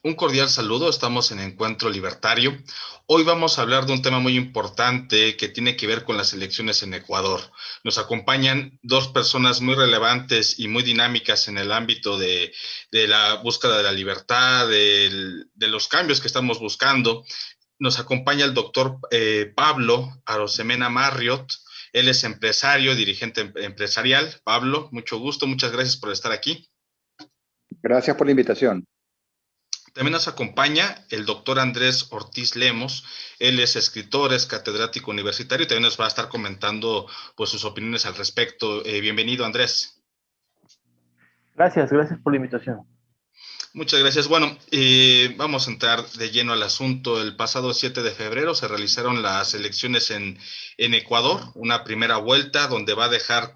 Un cordial saludo, estamos en Encuentro Libertario. Hoy vamos a hablar de un tema muy importante que tiene que ver con las elecciones en Ecuador. Nos acompañan dos personas muy relevantes y muy dinámicas en el ámbito de la búsqueda de la libertad, de los cambios que estamos buscando. Nos acompaña el doctor Pablo Arosemena Marriott. Él es empresario, dirigente empresarial. Pablo, mucho gusto, muchas gracias por estar aquí. Gracias por la invitación. También nos acompaña el doctor Andrés Ortiz Lemos. Él es escritor, es catedrático universitario y también nos va a estar comentando pues, sus opiniones al respecto. Bienvenido, Andrés. Gracias por la invitación. Muchas gracias. Bueno, vamos a entrar de lleno al asunto. El pasado 7 de febrero se realizaron las elecciones en Ecuador, una primera vuelta donde va a dejar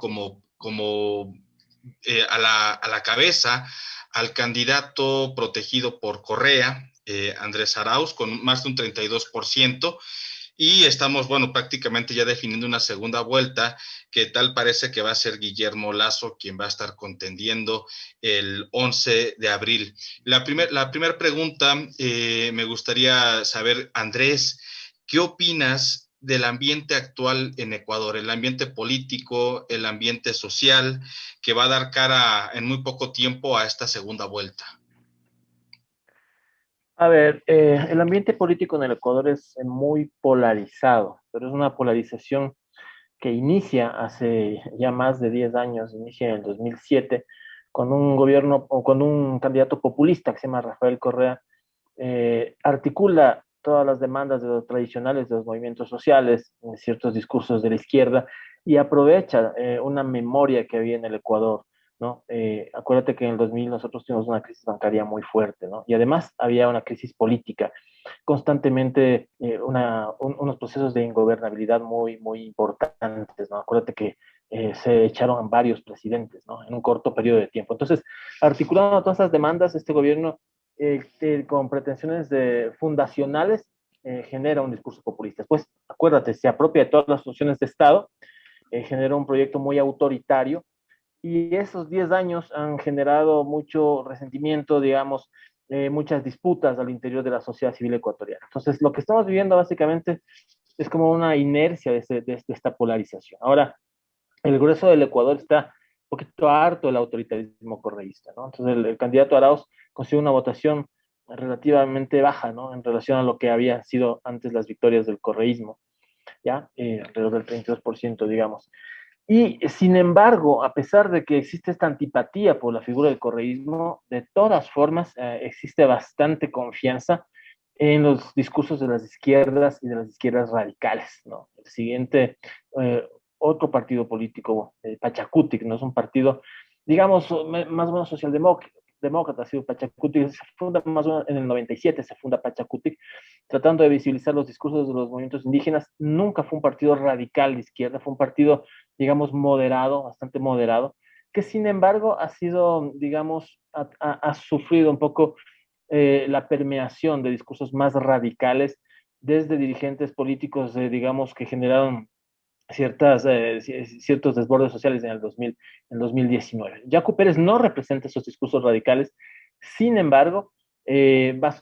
a la cabeza al candidato protegido por Correa, Andrés Arauz, con más de un 32%. Y estamos, bueno, prácticamente ya definiendo una segunda vuelta, que tal parece que va a ser Guillermo Lasso quien va a estar contendiendo el 11 de abril. La primera pregunta, me gustaría saber, Andrés, ¿qué opinas del ambiente actual en Ecuador, el ambiente político, el ambiente social, que va a dar cara en muy poco tiempo a esta segunda vuelta? A ver, el ambiente político en el Ecuador es muy polarizado, pero es una polarización que inicia hace ya más de 10 años, inicia en el 2007, con un gobierno o con un candidato populista que se llama Rafael Correa, articula todas las demandas de los tradicionales de los movimientos sociales, en ciertos discursos de la izquierda, y aprovecha una memoria que había en el Ecuador, ¿no? Acuérdate que en el 2000 nosotros tuvimos una crisis bancaria muy fuerte, ¿no? Y además había una crisis política, constantemente unos procesos de ingobernabilidad muy importantes, ¿no? Acuérdate que se echaron varios presidentes, ¿no? En un corto periodo de tiempo. Entonces, articulando todas esas demandas, este gobierno con pretensiones fundacionales, genera un discurso populista. Después, acuérdate, se apropia de todas las funciones de Estado, genera un proyecto muy autoritario, y esos 10 años han generado mucho resentimiento, digamos, muchas disputas al interior de la sociedad civil ecuatoriana. Entonces, lo que estamos viviendo básicamente es como una inercia de esta polarización. Ahora, el grueso del Ecuador está un poquito harto del autoritarismo correísta, ¿no? Entonces el candidato Arauz consiguió una votación relativamente baja, ¿no? En relación a lo que había sido antes las victorias del correísmo, ¿ya? Alrededor del 32%, digamos. Y sin embargo, a pesar de que existe esta antipatía por la figura del correísmo, de todas formas existe bastante confianza en los discursos de las izquierdas y de las izquierdas radicales, ¿no? El siguiente, eh, otro partido político, Pachacutic, ¿no? Es un partido, digamos, más o menos socialdemócrata, ha sido Pachacutic, se funda más o menos en el 97, se funda Pachacutic, tratando de visibilizar los discursos de los movimientos indígenas. Nunca fue un partido radical de izquierda, fue un partido, digamos, moderado, bastante moderado, que sin embargo ha sido, digamos, ha sufrido un poco la permeación de discursos más radicales desde dirigentes políticos, digamos, que generaron ciertos desbordes sociales en 2019. Jaco Pérez no representa esos discursos radicales, sin embargo,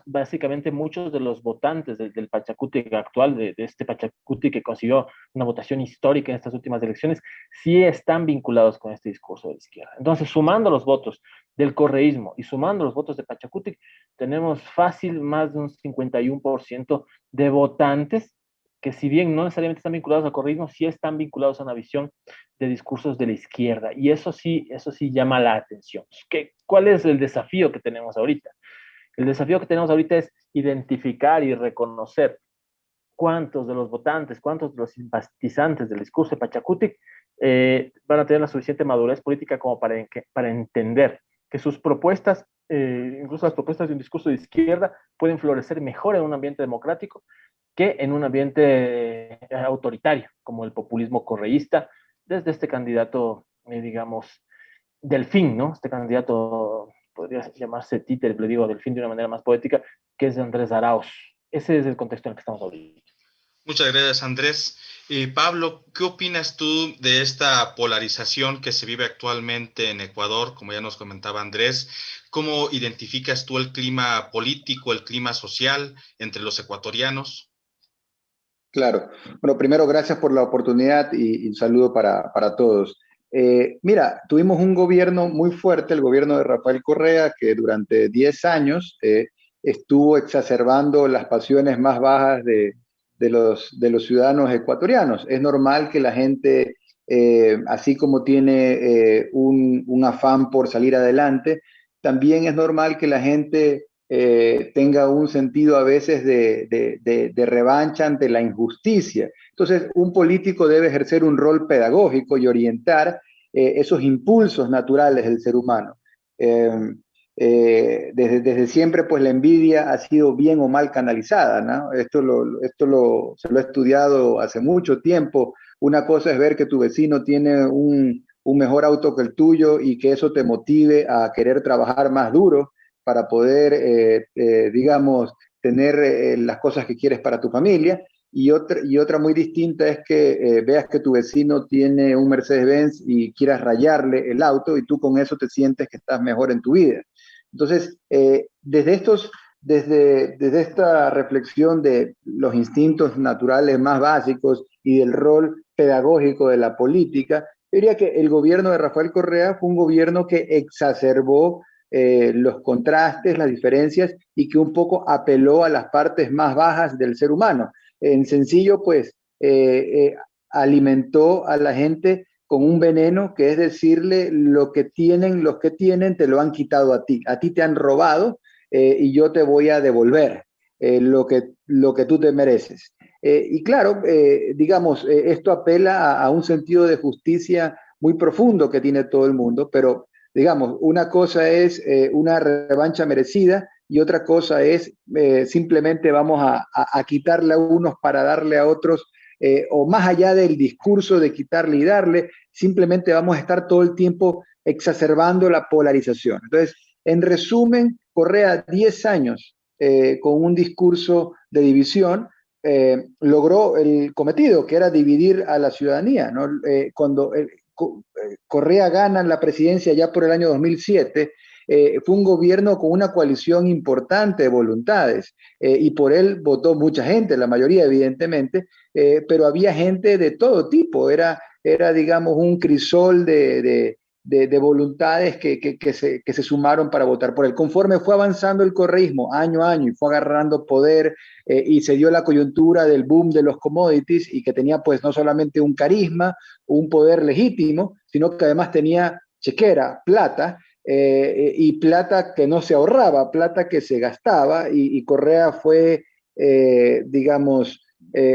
básicamente muchos de los votantes del Pachacuti actual, de este Pachacuti que consiguió una votación histórica en estas últimas elecciones, sí están vinculados con este discurso de izquierda. Entonces, sumando los votos del correísmo y sumando los votos de Pachacuti, tenemos fácil más de un 51% de votantes que si bien no necesariamente están vinculados al correísmo, sí están vinculados a una visión de discursos de la izquierda. Y eso sí llama la atención. ¿Cuál es el desafío que tenemos ahorita? El desafío que tenemos ahorita es identificar y reconocer cuántos de los votantes, cuántos de los simpatizantes del discurso de Pachacuti van a tener la suficiente madurez política como para entender que sus propuestas, incluso las propuestas de un discurso de izquierda, pueden florecer mejor en un ambiente democrático que en un ambiente autoritario, como el populismo correísta, desde este candidato, digamos, Delfín, ¿no? Este candidato podría llamarse títere, le digo Delfín de una manera más poética, que es de Andrés Arauz. Ese es el contexto en el que estamos ahorita. Muchas gracias, Andrés. Pablo, ¿qué opinas tú de esta polarización que se vive actualmente en Ecuador? Como ya nos comentaba Andrés, ¿cómo identificas tú el clima político, el clima social entre los ecuatorianos? Claro. Bueno, primero, gracias por la oportunidad y un saludo para todos. Mira, tuvimos un gobierno muy fuerte, el gobierno de Rafael Correa, que durante 10 años estuvo exacerbando las pasiones más bajas de los ciudadanos ecuatorianos. Es normal que la gente, así como tiene un afán por salir adelante, también es normal que la gente tenga un sentido a veces de revancha ante la injusticia. Entonces, un político debe ejercer un rol pedagógico y orientar esos impulsos naturales del ser humano. Eh, desde siempre, pues la envidia ha sido bien o mal canalizada, ¿no? Se lo he estudiado hace mucho tiempo. Una cosa es ver que tu vecino tiene un mejor auto que el tuyo y que eso te motive a querer trabajar más duro para poder, digamos, tener las cosas que quieres para tu familia. Y otra muy distinta es que veas que tu vecino tiene un Mercedes-Benz y quieras rayarle el auto y tú con eso te sientes que estás mejor en tu vida. Entonces, desde esta reflexión de los instintos naturales más básicos y del rol pedagógico de la política, yo diría que el gobierno de Rafael Correa fue un gobierno que exacerbó los contrastes, las diferencias y que un poco apeló a las partes más bajas del ser humano. En sencillo, pues, alimentó a la gente con un veneno que es decirle lo que tienen, los que tienen, te lo han quitado a ti te han robado y yo te voy a devolver lo que tú te mereces. Y claro, digamos, esto apela a un sentido de justicia muy profundo que tiene todo el mundo, pero digamos, una cosa es una revancha merecida y otra cosa es simplemente vamos a quitarle a unos para darle a otros, o más allá del discurso de quitarle y darle, simplemente vamos a estar todo el tiempo exacerbando la polarización. Entonces, en resumen, Correa 10 años con un discurso de división, logró el cometido, que era dividir a la ciudadanía, ¿no? Cuando Correa gana la presidencia ya por el año 2007, fue un gobierno con una coalición importante de voluntades y por él votó mucha gente, la mayoría evidentemente, pero había gente de todo tipo, era digamos un crisol de voluntades que se sumaron para votar por él. Conforme fue avanzando el correísmo año a año y fue agarrando poder y se dio la coyuntura del boom de los commodities y que tenía pues no solamente un carisma, un poder legítimo, sino que además tenía chequera, plata, y plata que no se ahorraba, plata que se gastaba, y Correa fue, digamos,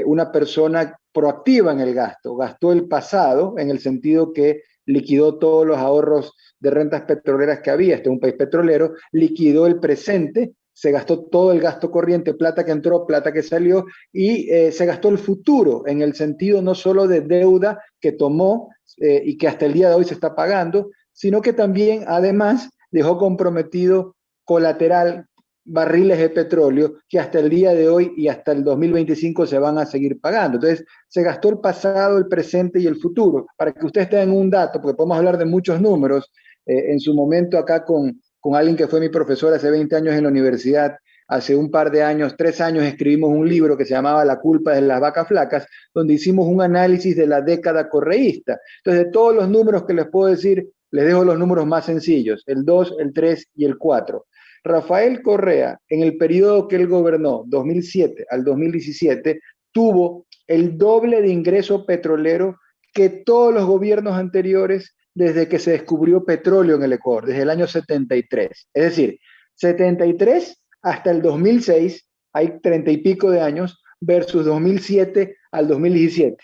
una persona proactiva en el gasto, gastó el pasado en el sentido que liquidó todos los ahorros de rentas petroleras que había, este es un país petrolero, liquidó el presente, se gastó todo el gasto corriente, plata que entró, plata que salió, y se gastó el futuro en el sentido no solo de deuda que tomó y que hasta el día de hoy se está pagando, sino que también además dejó comprometido colateral barriles de petróleo que hasta el día de hoy y hasta el 2025 se van a seguir pagando. Entonces, se gastó el pasado, el presente y el futuro. Para que ustedes tengan un dato, porque podemos hablar de muchos números, en su momento acá con alguien que fue mi profesor hace 20 años en la universidad, hace un par de años, 3 años, escribimos un libro que se llamaba La culpa de las vacas flacas, donde hicimos un análisis de la década correísta. Entonces, de todos los números que les puedo decir, les dejo los números más sencillos, el 2, el 3 y el 4. Rafael Correa, en el periodo que él gobernó, 2007 al 2017, tuvo el doble de ingreso petrolero que todos los gobiernos anteriores desde que se descubrió petróleo en el Ecuador, desde el año 73. Es decir, 73 hasta el 2006, hay 30 y pico de años, versus 2007 al 2017.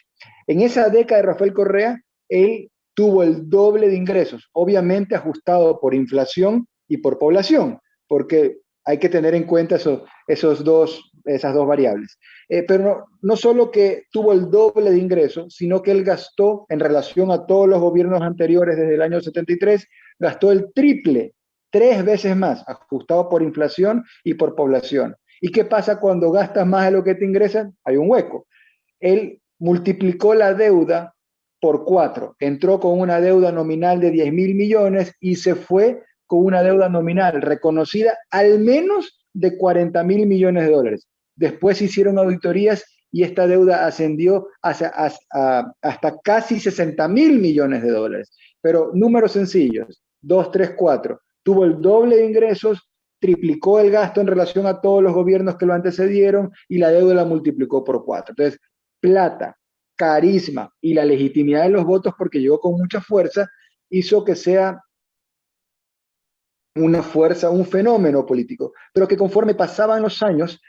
En esa década de Rafael Correa, él tuvo el doble de ingresos, obviamente ajustado por inflación y por población, porque hay que tener en cuenta esas dos variables. Pero no solo que tuvo el doble de ingresos, sino que él gastó en relación a todos los gobiernos anteriores desde el año 73, gastó el triple, 3 veces más, ajustado por inflación y por población. ¿Y qué pasa cuando gastas más de lo que te ingresan? Hay un hueco. él multiplicó la deuda por 4. Entró con una deuda nominal de 10.000 millones y se fue con una deuda nominal reconocida al menos de 40.000 millones de dólares. Después hicieron auditorías y esta deuda ascendió hasta casi 60.000 millones de dólares. Pero números sencillos, 2, 3, 4. Tuvo el doble de ingresos, triplicó el gasto en relación a todos los gobiernos que lo antecedieron y la deuda la multiplicó por 4. Entonces, plata, carisma y la legitimidad de los votos, porque llegó con mucha fuerza, hizo que sea una fuerza, un fenómeno político, pero que conforme pasaban los años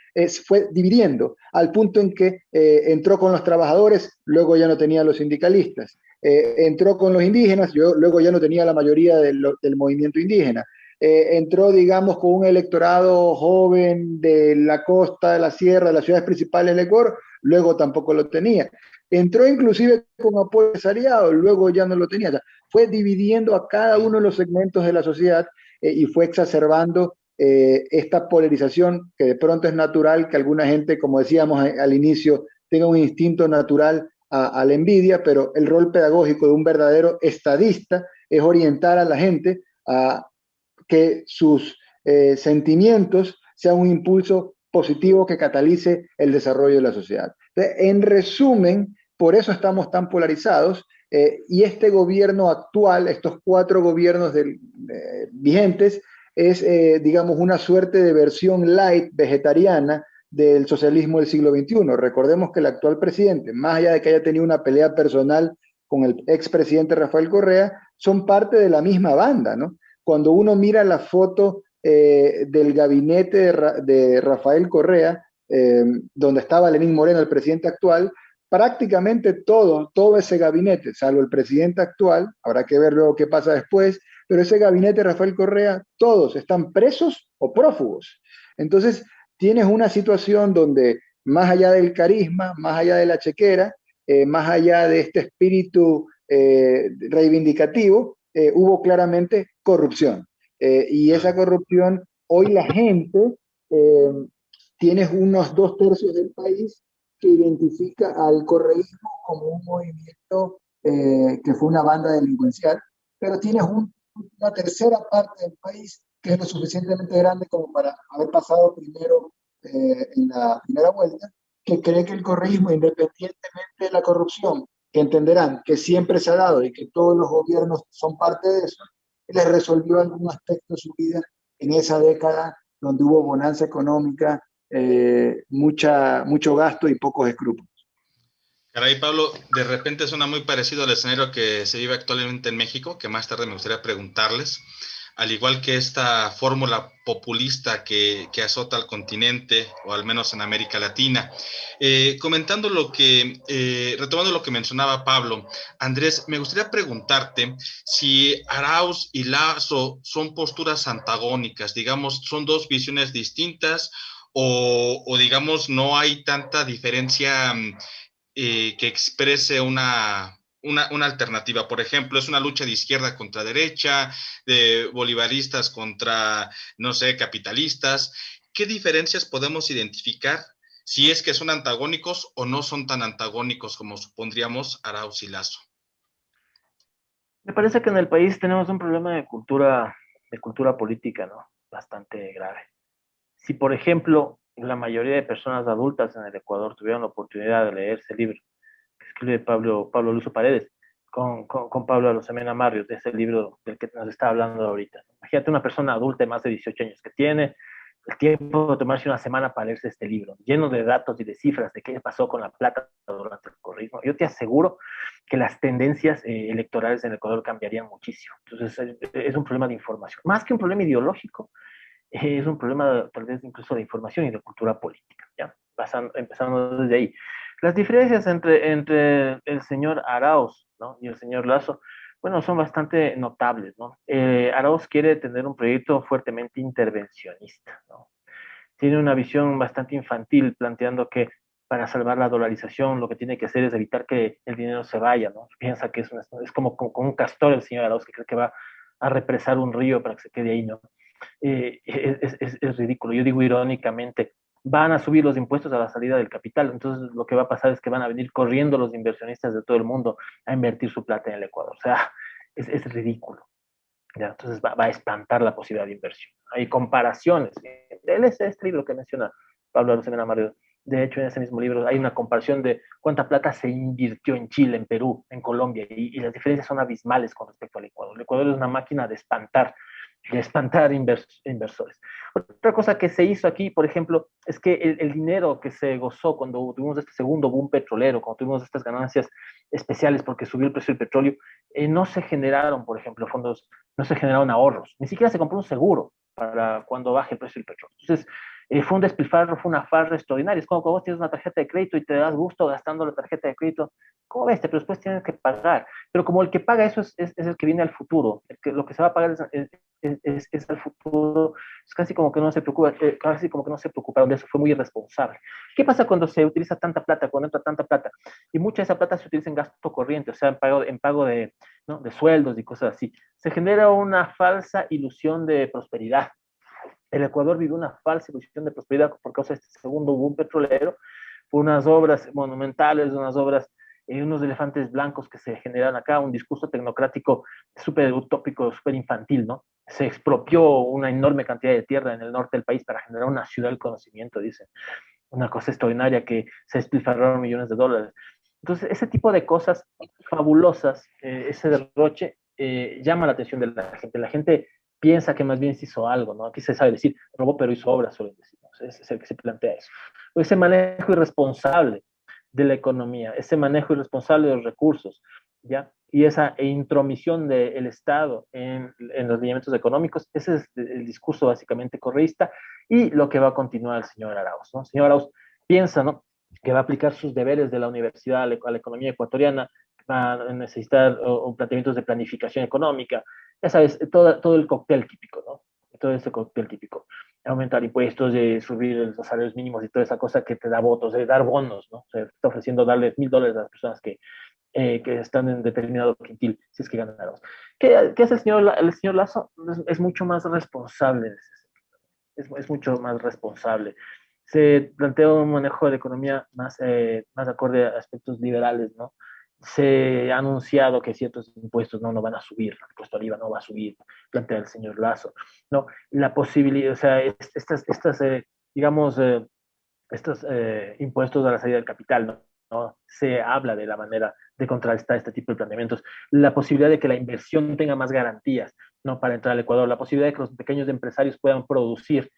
fue dividiendo, al punto en que entró con los trabajadores, luego ya no tenía los sindicalistas, entró con los indígenas, luego ya no tenía la mayoría del movimiento indígena, entró, digamos, con un electorado joven de la costa, de la sierra, de las ciudades principales del Ecuador, luego tampoco lo tenía. Entró inclusive con apoyo empresariado, luego ya no lo tenía. O sea, fue dividiendo a cada uno de los segmentos de la sociedad y fue exacerbando esta polarización que de pronto es natural que alguna gente, como decíamos al inicio, tenga un instinto natural a la envidia, pero el rol pedagógico de un verdadero estadista es orientar a la gente a que sus sentimientos sean un impulso positivo que catalice el desarrollo de la sociedad. Entonces, en resumen, por eso estamos tan polarizados y este gobierno actual, estos 4 gobiernos vigentes, es, digamos, una suerte de versión light vegetariana del socialismo del siglo XXI. Recordemos que el actual presidente, más allá de que haya tenido una pelea personal con el expresidente Rafael Correa, son parte de la misma banda, ¿no? Cuando uno mira la foto del gabinete de Rafael Correa, donde estaba Lenín Moreno, el presidente actual, prácticamente todo ese gabinete, salvo el presidente actual, habrá que ver luego qué pasa después, pero ese gabinete de Rafael Correa, todos están presos o prófugos. Entonces, tienes una situación donde más allá del carisma, más allá de la chequera, más allá de este espíritu reivindicativo, hubo claramente corrupción. Y esa corrupción, hoy la gente, eh, tienes unos 2/3 del país que identifica al correísmo como un movimiento que fue una banda delincuencial, pero tienes una tercera parte del país que es lo suficientemente grande como para haber pasado primero en la primera vuelta, que cree que el correísmo, independientemente de la corrupción, que entenderán que siempre se ha dado y que todos los gobiernos son parte de eso, les resolvió algún aspecto de su vida en esa década donde hubo bonanza económica, mucho gasto y pocos escrúpulos. Caray, Pablo, de repente suena muy parecido al escenario que se vive actualmente en México, que más tarde me gustaría preguntarles, al igual que esta fórmula populista que azota al continente, o al menos en América Latina. Comentando retomando lo que mencionaba Pablo, Andrés, me gustaría preguntarte si Arauz y Lasso son posturas antagónicas, digamos, son dos visiones distintas, o digamos, no hay tanta diferencia que exprese una alternativa. Por ejemplo, es una lucha de izquierda contra derecha, de bolivaristas contra, no sé, capitalistas. ¿Qué diferencias podemos identificar si es que son antagónicos o no son tan antagónicos como supondríamos Arauz y Lasso? Me parece que en el país tenemos un problema de cultura política, ¿no? Bastante grave. Si, por ejemplo, la mayoría de personas adultas en el Ecuador tuvieron la oportunidad de leer ese libro que escribe Pablo Luso Paredes con Pablo Arosemena Marrios, de ese libro del que nos está hablando ahorita. Imagínate una persona adulta de más de 18 años que tiene el tiempo de tomarse una semana para leerse este libro, lleno de datos y de cifras de qué pasó con la plata durante el correísmo. Yo te aseguro que las tendencias electorales en el Ecuador cambiarían muchísimo. Entonces, es un problema de información. Más que un problema ideológico, es un problema tal vez incluso de información y de cultura política, ¿ya? Empezando desde ahí. Las diferencias entre el señor Arauz, ¿no?, y el señor Lasso, bueno, son bastante notables, ¿no? Arauz quiere tener un proyecto fuertemente intervencionista, ¿no? Tiene una visión bastante infantil, planteando que para salvar la dolarización lo que tiene que hacer es evitar que el dinero se vaya, ¿no? Piensa que es como un castor el señor Arauz, que cree que va a represar un río para que se quede ahí, ¿no? Es ridículo. Yo digo irónicamente van a subir los impuestos a la salida del capital. Entonces, lo que va a pasar es que van a venir corriendo los inversionistas de todo el mundo a invertir su plata en el Ecuador. O sea, es ridículo. ¿Ya? Entonces, va a espantar la posibilidad de inversión. Hay comparaciones. Él es este libro que menciona Pablo Arosemena Mario. De hecho, en ese mismo libro hay una comparación de cuánta plata se invirtió en Chile, en Perú, en Colombia, y las diferencias son abismales con respecto al Ecuador. El Ecuador es una máquina de espantar inversores. Otra cosa que se hizo aquí, por ejemplo, es que el dinero que se gozó cuando tuvimos este segundo boom petrolero, cuando tuvimos estas ganancias especiales porque subió el precio del petróleo, no se generaron, por ejemplo, fondos, no se generaron ahorros, ni siquiera se compró un seguro para cuando baje el precio del petróleo. Entonces, fue un despilfarro, fue una farra extraordinaria. Es como que vos tienes una tarjeta de crédito y te das gusto gastando la tarjeta de crédito. ¿Cómo ves? Pero después tienes que pagar. Pero como el que paga eso es el que viene al futuro, lo que se va a pagar es al futuro, es casi como que no se preocupa, casi como que no se preocuparon de eso, fue muy irresponsable. ¿Qué pasa cuando se utiliza tanta plata, cuando entra tanta plata? Y mucha de esa plata se utiliza en gasto corriente, o sea, en pago de, ¿no?, de sueldos y cosas así. Se genera una falsa ilusión de prosperidad. El Ecuador vive una falsa ilusión de prosperidad por causa de este segundo boom petrolero, por unas obras monumentales, unas obras, unos elefantes blancos que se generan acá, un discurso tecnocrático súper utópico, súper infantil, ¿no? Se expropió una enorme cantidad de tierra en el norte del país para generar una ciudad del conocimiento, dicen. Una cosa extraordinaria que se despilfarraron millones de dólares. Entonces, ese tipo de cosas fabulosas, ese derroche, llama la atención de la gente. La gente piensa que más bien se hizo algo, ¿no? Aquí se sabe decir, robó pero hizo obras, suelen decir, ¿no? Es el que se plantea eso. Ese manejo irresponsable de la economía, ese manejo irresponsable de los recursos, ¿ya? Y esa intromisión del Estado en los lineamientos económicos, ese es el discurso básicamente correísta y lo que va a continuar el señor Arauz, ¿no? El señor Arauz piensa, ¿no?, que va a aplicar sus deberes de la universidad a la economía ecuatoriana, va a necesitar planteamientos de planificación económica, ya sabes, todo el cóctel típico, ¿no? Todo ese cóctel típico. Aumentar impuestos, de subir los salarios mínimos y toda esa cosa que te da votos, de dar bonos, ¿no? O sea, está ofreciendo darles $1,000 a las personas que están en determinado quintil, si es que ganan Arauz. ¿Qué hace el señor Lazo? Es mucho más responsable en ese sentido. Es mucho más responsable. Se plantea un manejo de la economía más acorde a aspectos liberales, ¿no? Se ha anunciado que ciertos impuestos no van a subir, el impuesto al IVA no va a subir, plantea el señor Lazo, ¿no? La posibilidad, o sea, digamos, estos impuestos a la salida del capital, ¿no? ¿No? Se habla de la manera de contrarrestar este tipo de planteamientos. La posibilidad de que la inversión tenga más garantías, ¿no?, para entrar al Ecuador. La posibilidad de que los pequeños empresarios puedan producir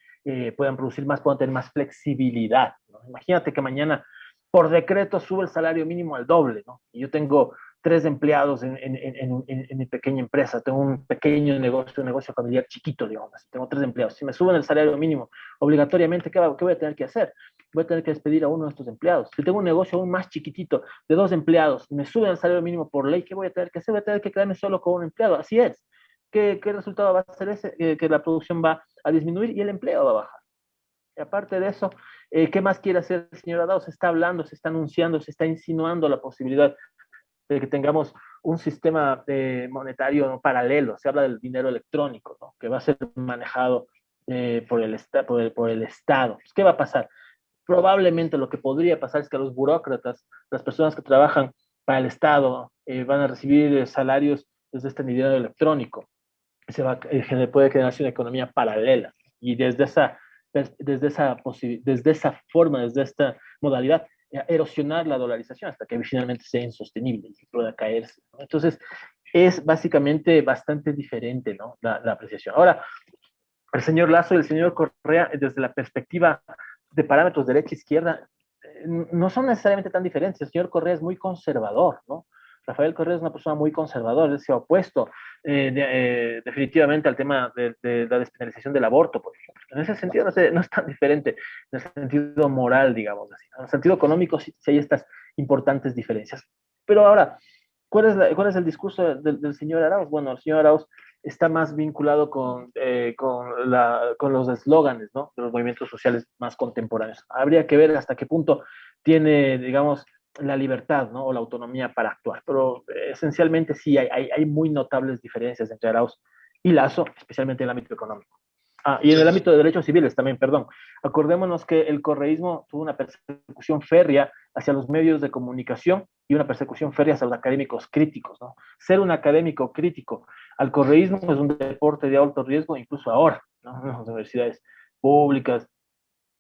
más, puedan tener más flexibilidad, ¿no? Imagínate que mañana por decreto sube el salario mínimo al doble, ¿no? Y yo tengo 3 empleados en mi pequeña empresa, tengo un pequeño negocio, un negocio familiar chiquito, digamos así, tengo 3 empleados. Si me suben el salario mínimo obligatoriamente, ¿qué voy a tener que hacer? Voy a tener que despedir a uno de estos empleados. Si tengo un negocio aún más chiquitito, de 2 empleados, y me suben el salario mínimo por ley, ¿qué voy a tener que hacer? Voy a tener que quedarme solo con un empleado. Así es. ¿Qué resultado va a ser ese? Que la producción va a disminuir y el empleo va a bajar. Y aparte de eso, ¿qué más quiere hacer el señor Adao? Se está hablando, se está anunciando, se está insinuando la posibilidad de que tengamos un sistema monetario, ¿no?, paralelo. Se habla del dinero electrónico, ¿no?, que va a ser manejado por el Estado. Pues, ¿qué va a pasar? Probablemente lo que podría pasar es que los burócratas, las personas que trabajan para el Estado, van a recibir salarios desde este dinero electrónico. Puede generarse una economía paralela. Y desde esa forma, desde esta modalidad, erosionar la dolarización hasta que finalmente sea insostenible y pueda caerse, ¿no? Entonces, es básicamente bastante diferente, ¿no?, la apreciación. Ahora, el señor Lazo y el señor Correa, desde la perspectiva de parámetros derecha-izquierda, no son necesariamente tan diferentes. El señor Correa es muy conservador, ¿no? Rafael Correa es una persona muy conservadora, él se ha opuesto definitivamente al tema de la despenalización del aborto, por ejemplo. En ese sentido no es tan diferente, en el sentido moral, digamos así. En el sentido económico sí hay estas importantes diferencias. Pero ahora, ¿cuál es el discurso del señor Arauz? Bueno, el señor Arauz está más vinculado con los eslóganes, ¿no?, de los movimientos sociales más contemporáneos. Habría que ver hasta qué punto tiene, digamos, la libertad, ¿no?, o la autonomía para actuar. Pero esencialmente sí hay muy notables diferencias entre Arauz y Lazo, especialmente en el ámbito económico. Y en el ámbito de derechos civiles también, perdón. Acordémonos que el correísmo tuvo una persecución férrea hacia los medios de comunicación y una persecución férrea hacia los académicos críticos, ¿no? Ser un académico crítico al correísmo es un deporte de alto riesgo, incluso ahora, ¿no? En las universidades públicas,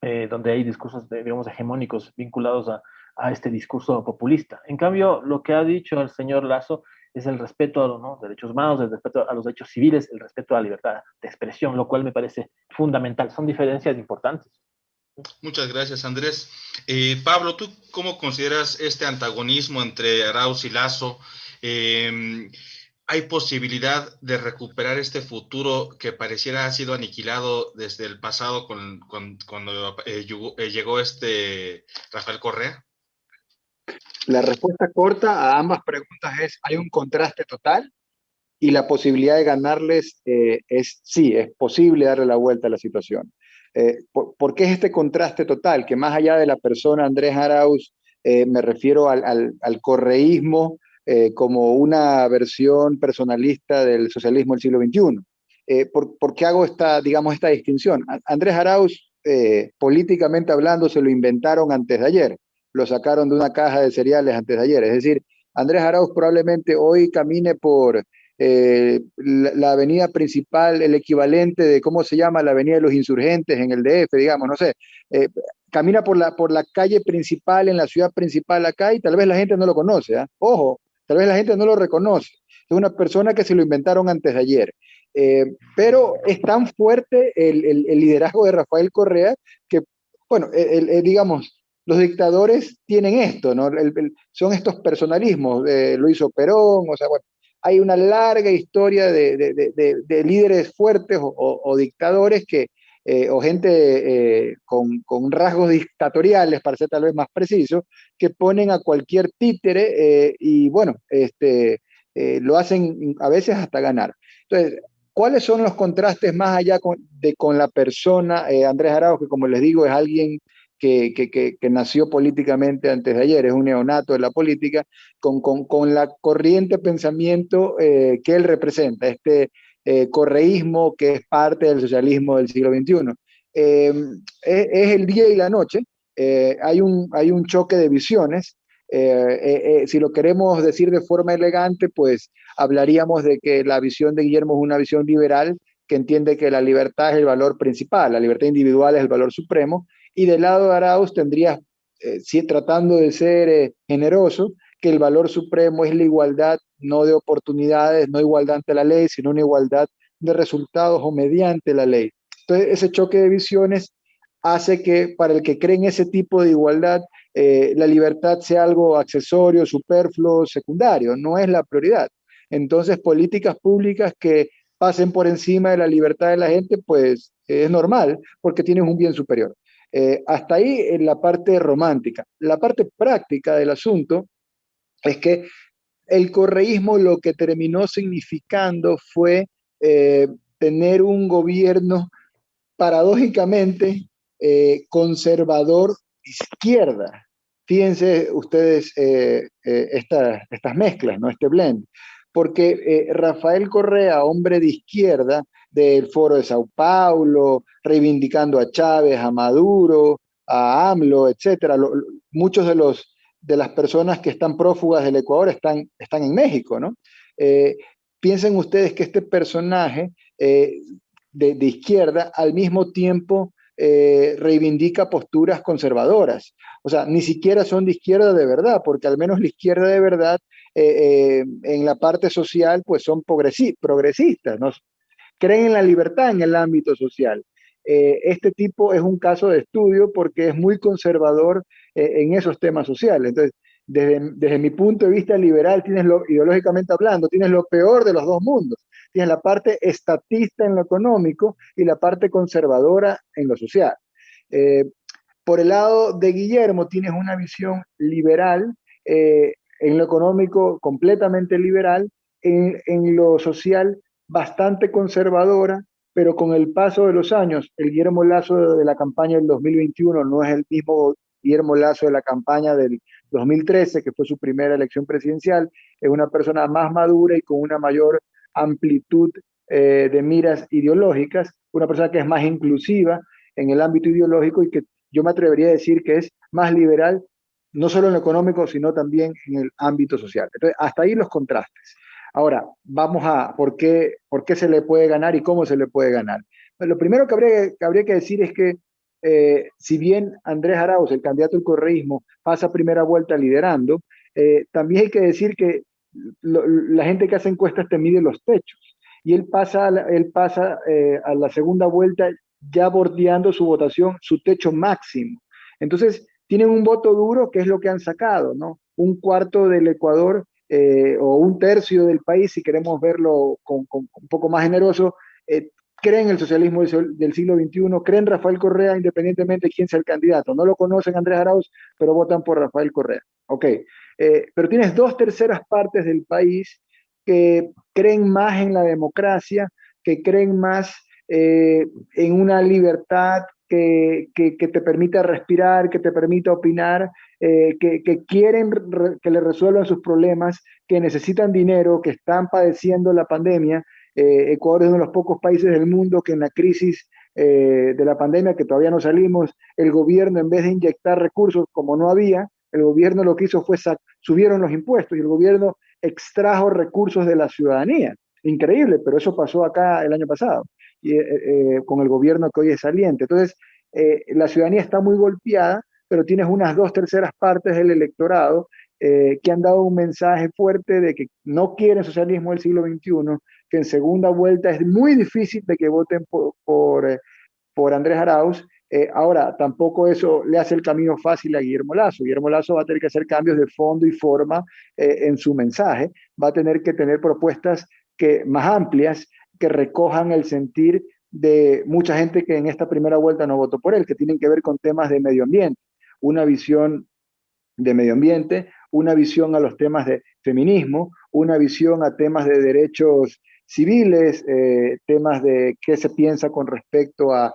donde hay discursos, digamos, hegemónicos vinculados a este discurso populista. En cambio, lo que ha dicho el señor Lazo es el respeto a los derechos humanos, el respeto a los derechos civiles, el respeto a la libertad de expresión, lo cual me parece fundamental. Son diferencias importantes. Muchas gracias, Andrés. Pablo, ¿tú cómo consideras este antagonismo entre Arauz y Lazo? ¿Hay posibilidad de recuperar este futuro que pareciera ha sido aniquilado desde el pasado cuando llegó Rafael Correa? La respuesta corta a ambas preguntas es, hay un contraste total y la posibilidad de ganarles es sí, es posible darle la vuelta a la situación. ¿Por qué es este contraste total? Que más allá de la persona Andrés Arauz, me refiero al correísmo como una versión personalista del socialismo del siglo XXI. ¿Por qué hago digamos, esta distinción? Andrés Arauz, políticamente hablando, se lo inventaron antes de ayer. Lo sacaron de una caja de cereales antes de ayer. Es decir, Andrés Arauz probablemente hoy camine por la avenida principal, el equivalente de, ¿cómo se llama? La avenida de los Insurgentes en el DF, digamos, no sé. Camina por la calle principal, en la ciudad principal acá, y tal vez la gente no lo conoce, ¿eh? Ojo, tal vez la gente no lo reconoce. Es una persona que se lo inventaron antes de ayer. Pero es tan fuerte el liderazgo de Rafael Correa que, bueno, digamos, los dictadores tienen esto, ¿no? Son estos personalismos, lo hizo Perón, o sea, bueno, hay una larga historia de líderes fuertes o dictadores o gente con rasgos dictatoriales, para ser tal vez más preciso, que ponen a cualquier títere y bueno, lo hacen a veces hasta ganar. Entonces, ¿cuáles son los contrastes más allá con la persona Andrés Arauz, que como les digo es alguien que nació políticamente antes de ayer, es un neonato de la política, con la corriente de pensamiento que él representa, este correísmo que es parte del socialismo del siglo XXI? Es el día y la noche, hay un choque de visiones. Si lo queremos decir de forma elegante, pues hablaríamos de que la visión de Guillermo es una visión liberal que entiende que la libertad es el valor principal, la libertad individual es el valor supremo, y del lado de Arauz tendrías, tratando de ser generoso, que el valor supremo es la igualdad, no de oportunidades, no igualdad ante la ley, sino una igualdad de resultados o mediante la ley. Entonces, ese choque de visiones hace que para el que cree en ese tipo de igualdad, la libertad sea algo accesorio, superfluo, secundario, no es la prioridad. Entonces, políticas públicas que pasen por encima de la libertad de la gente, pues es normal, porque tienes un bien superior. Hasta ahí en la parte romántica. La parte práctica del asunto es que el correísmo lo que terminó significando fue tener un gobierno paradójicamente conservador de izquierda. Fíjense ustedes estas mezclas, ¿no? Este blend. Porque Rafael Correa, hombre de izquierda, del Foro de Sao Paulo, reivindicando a Chávez, a Maduro, a AMLO, etcétera. Muchos de las personas que están prófugas del Ecuador están en México, ¿no? Piensen ustedes que este personaje de izquierda al mismo tiempo reivindica posturas conservadoras. O sea, ni siquiera son de izquierda de verdad, porque al menos la izquierda de verdad en la parte social pues son progresistas, ¿no? Creen en la libertad en el ámbito social. Este tipo es un caso de estudio porque es muy conservador en esos temas sociales. Entonces, desde mi punto de vista liberal, ideológicamente hablando, tienes lo peor de los dos mundos. Tienes la parte estatista en lo económico y la parte conservadora en lo social. Eh, por el lado de Guillermo, tienes una visión liberal, en lo económico completamente liberal, en lo social bastante conservadora, pero con el paso de los años, el Guillermo Lazo de la campaña del 2021 no es el mismo Guillermo Lazo de la campaña del 2013, que fue su primera elección presidencial, es una persona más madura y con una mayor amplitud de miras ideológicas, una persona que es más inclusiva en el ámbito ideológico y que yo me atrevería a decir que es más liberal, no solo en lo económico, sino también en el ámbito social. Entonces, hasta ahí los contrastes. Ahora, vamos a por qué se le puede ganar y cómo se le puede ganar. Pues lo primero que habría que decir es que si bien Andrés Arauz, el candidato del correísmo, pasa primera vuelta liderando, también hay que decir que la gente que hace encuestas te mide los techos. Y él pasa a la segunda vuelta ya bordeando su votación, su techo máximo. Entonces, tienen un voto duro, que es lo que han sacado, ¿no? Un cuarto del Ecuador o un tercio del país, si queremos verlo con un poco más generoso, creen el socialismo del siglo XXI, creen Rafael Correa independientemente de quién sea el candidato. No lo conocen Andrés Arauz, pero votan por Rafael Correa. Ok, pero tienes dos terceras partes del país que creen más en la democracia, que creen más en una libertad que te permita respirar, que te permita opinar, que quieren que le resuelvan sus problemas, que necesitan dinero, que están padeciendo la pandemia. Ecuador es uno de los pocos países del mundo que en la crisis de la pandemia, que todavía no salimos, el gobierno en vez de inyectar recursos como no había, el gobierno lo que hizo fue subieron los impuestos y el gobierno extrajo recursos de la ciudadanía. Increíble, pero eso pasó acá el año pasado y, con el gobierno que hoy es saliente. Entonces, la ciudadanía está muy golpeada, pero tienes unas dos terceras partes del electorado que han dado un mensaje fuerte de que no quieren socialismo del siglo XXI, que en segunda vuelta es muy difícil de que voten por Andrés Arauz. Ahora, tampoco eso le hace el camino fácil a Guillermo Lazo. Guillermo Lazo va a tener que hacer cambios de fondo y forma en su mensaje. Va a tener que tener propuestas más amplias que recojan el sentir de mucha gente que en esta primera vuelta no votó por él, que tienen que ver con temas de medio ambiente. Una visión de medio ambiente, una visión a los temas de feminismo, una visión a temas de derechos civiles, temas de qué se piensa con respecto a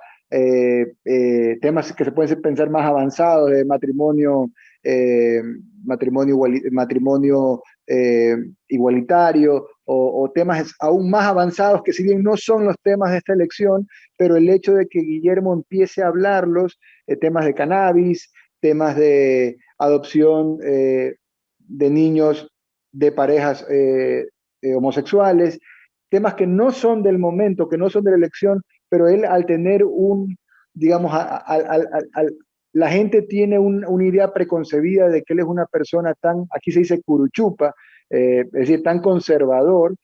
temas que se pueden pensar más avanzados de matrimonio, eh, matrimonio igualitario o temas aún más avanzados que si bien no son los temas de esta elección, pero el hecho de que Guillermo empiece a hablarlos, temas de cannabis, temas de adopción de niños de parejas homosexuales, temas que no son del momento, que no son de la elección, pero él al tener digamos, la gente tiene una idea preconcebida de que él es una persona tan, aquí se dice curuchupa, es decir, tan conservador,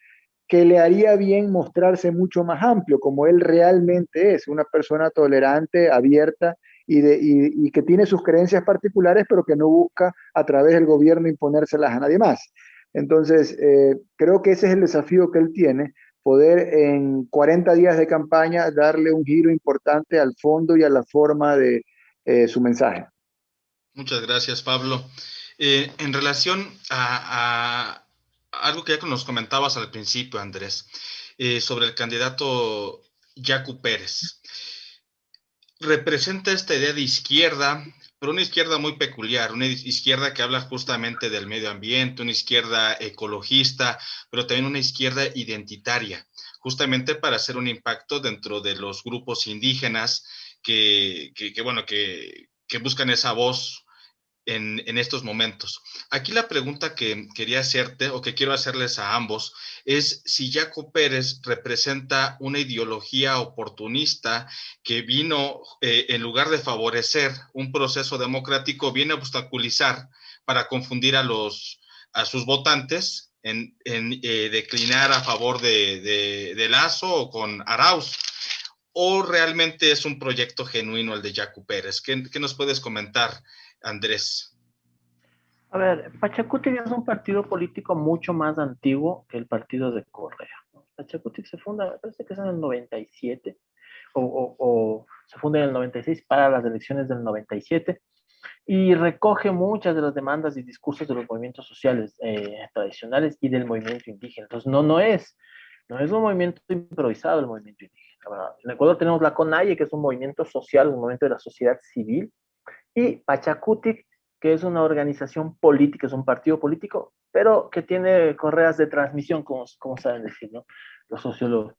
que le haría bien mostrarse mucho más amplio, como él realmente es, una persona tolerante, abierta y que tiene sus creencias particulares, pero que no busca a través del gobierno imponérselas a nadie más. Entonces, creo que ese es el desafío que él tiene, poder en 40 días de campaña darle un giro importante al fondo y a la forma de su mensaje. Muchas gracias, Pablo. En relación a algo que ya nos comentabas al principio, Andrés, sobre el candidato Yacu Pérez. Representa esta idea de izquierda, pero una izquierda muy peculiar, una izquierda que habla justamente del medio ambiente, una izquierda ecologista, pero también una izquierda identitaria, justamente para hacer un impacto dentro de los grupos indígenas que buscan esa voz en estos momentos. Aquí la pregunta que quería hacerte o que quiero hacerles a ambos es si Yacu Pérez representa una ideología oportunista que vino, en lugar de favorecer un proceso democrático, viene a obstaculizar para confundir a sus votantes en declinar a favor de Lazo o con Arauz. ¿O realmente es un proyecto genuino el de Yacu Pérez? ¿Qué nos puedes comentar, Andrés? A ver, Pachacutic es un partido político mucho más antiguo que el partido de Correa. Pachacutic se funda, me parece que es en el 97, o se funda en el 96 para las elecciones del 97, y recoge muchas de las demandas y discursos de los movimientos sociales tradicionales y del movimiento indígena. Entonces, no es un movimiento improvisado el movimiento indígena, ¿verdad? En Ecuador tenemos la CONAIE, que es un movimiento social, un movimiento de la sociedad civil, y Pachacutic, que es una organización política, es un partido político, pero que tiene correas de transmisión, como saben decir, ¿no? Los sociólogos.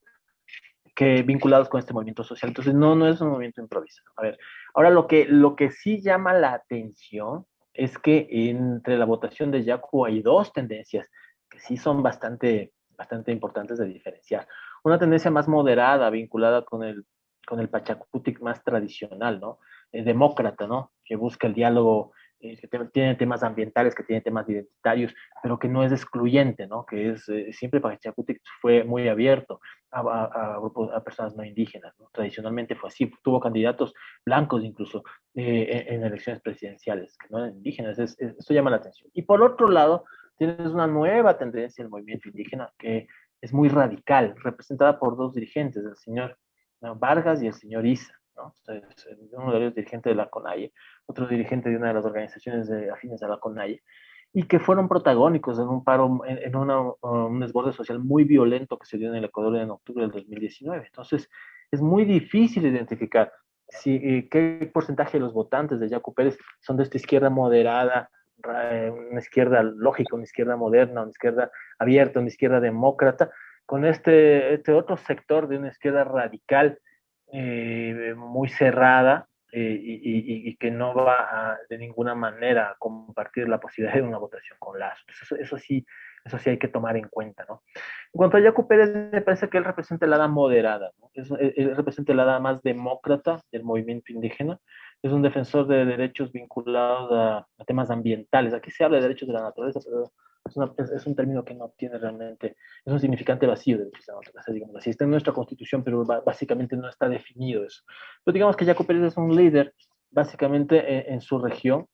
que vinculados con este movimiento social. Entonces, no es un movimiento improvisado. A ver, ahora lo que sí llama la atención es que entre la votación de Yacu hay dos tendencias que sí son bastante importantes de diferenciar. Una tendencia más moderada, vinculada con el Pachacutic más tradicional, ¿no? Demócrata, ¿no? Que busca el diálogo, que tiene temas ambientales, que tiene temas identitarios, pero que no es excluyente, ¿no? Que es, siempre Pachacutic fue muy abierto a grupos, a personas no indígenas, ¿no? Tradicionalmente fue así, tuvo candidatos blancos incluso en elecciones presidenciales, que no eran indígenas, esto llama la atención. Y por otro lado, tienes una nueva tendencia del movimiento indígena que es muy radical, representada por dos dirigentes, el señor, ¿no?, Vargas y el señor Isa, ¿no? Entonces, uno de ellos dirigente de la CONAIE, otro dirigente de una de las organizaciones afines a la CONAIE, y que fueron protagónicos en un paro, un desborde social muy violento que se dio en el Ecuador en octubre del 2019. Entonces, es muy difícil identificar qué porcentaje de los votantes de Yacu Pérez son de esta izquierda moderada, una izquierda lógica, una izquierda moderna, una izquierda abierta, una izquierda demócrata, con este otro sector de una izquierda radical, muy cerrada, y que no va de ninguna manera a compartir la posibilidad de una votación con Lazo. Eso sí hay que tomar en cuenta, ¿no? En cuanto a Yacu Pérez, me parece que él representa el ala moderada, ¿no? Él representa el ala más demócrata del movimiento indígena. Es un defensor de derechos vinculados a temas ambientales. Aquí se habla de derechos de la naturaleza, pero es un término que no tiene realmente, es un significante vacío de derechos de la naturaleza, digamos así. Está en nuestra constitución, pero básicamente no está definido eso. Pero digamos que Yacu Pérez es un líder, básicamente en su región,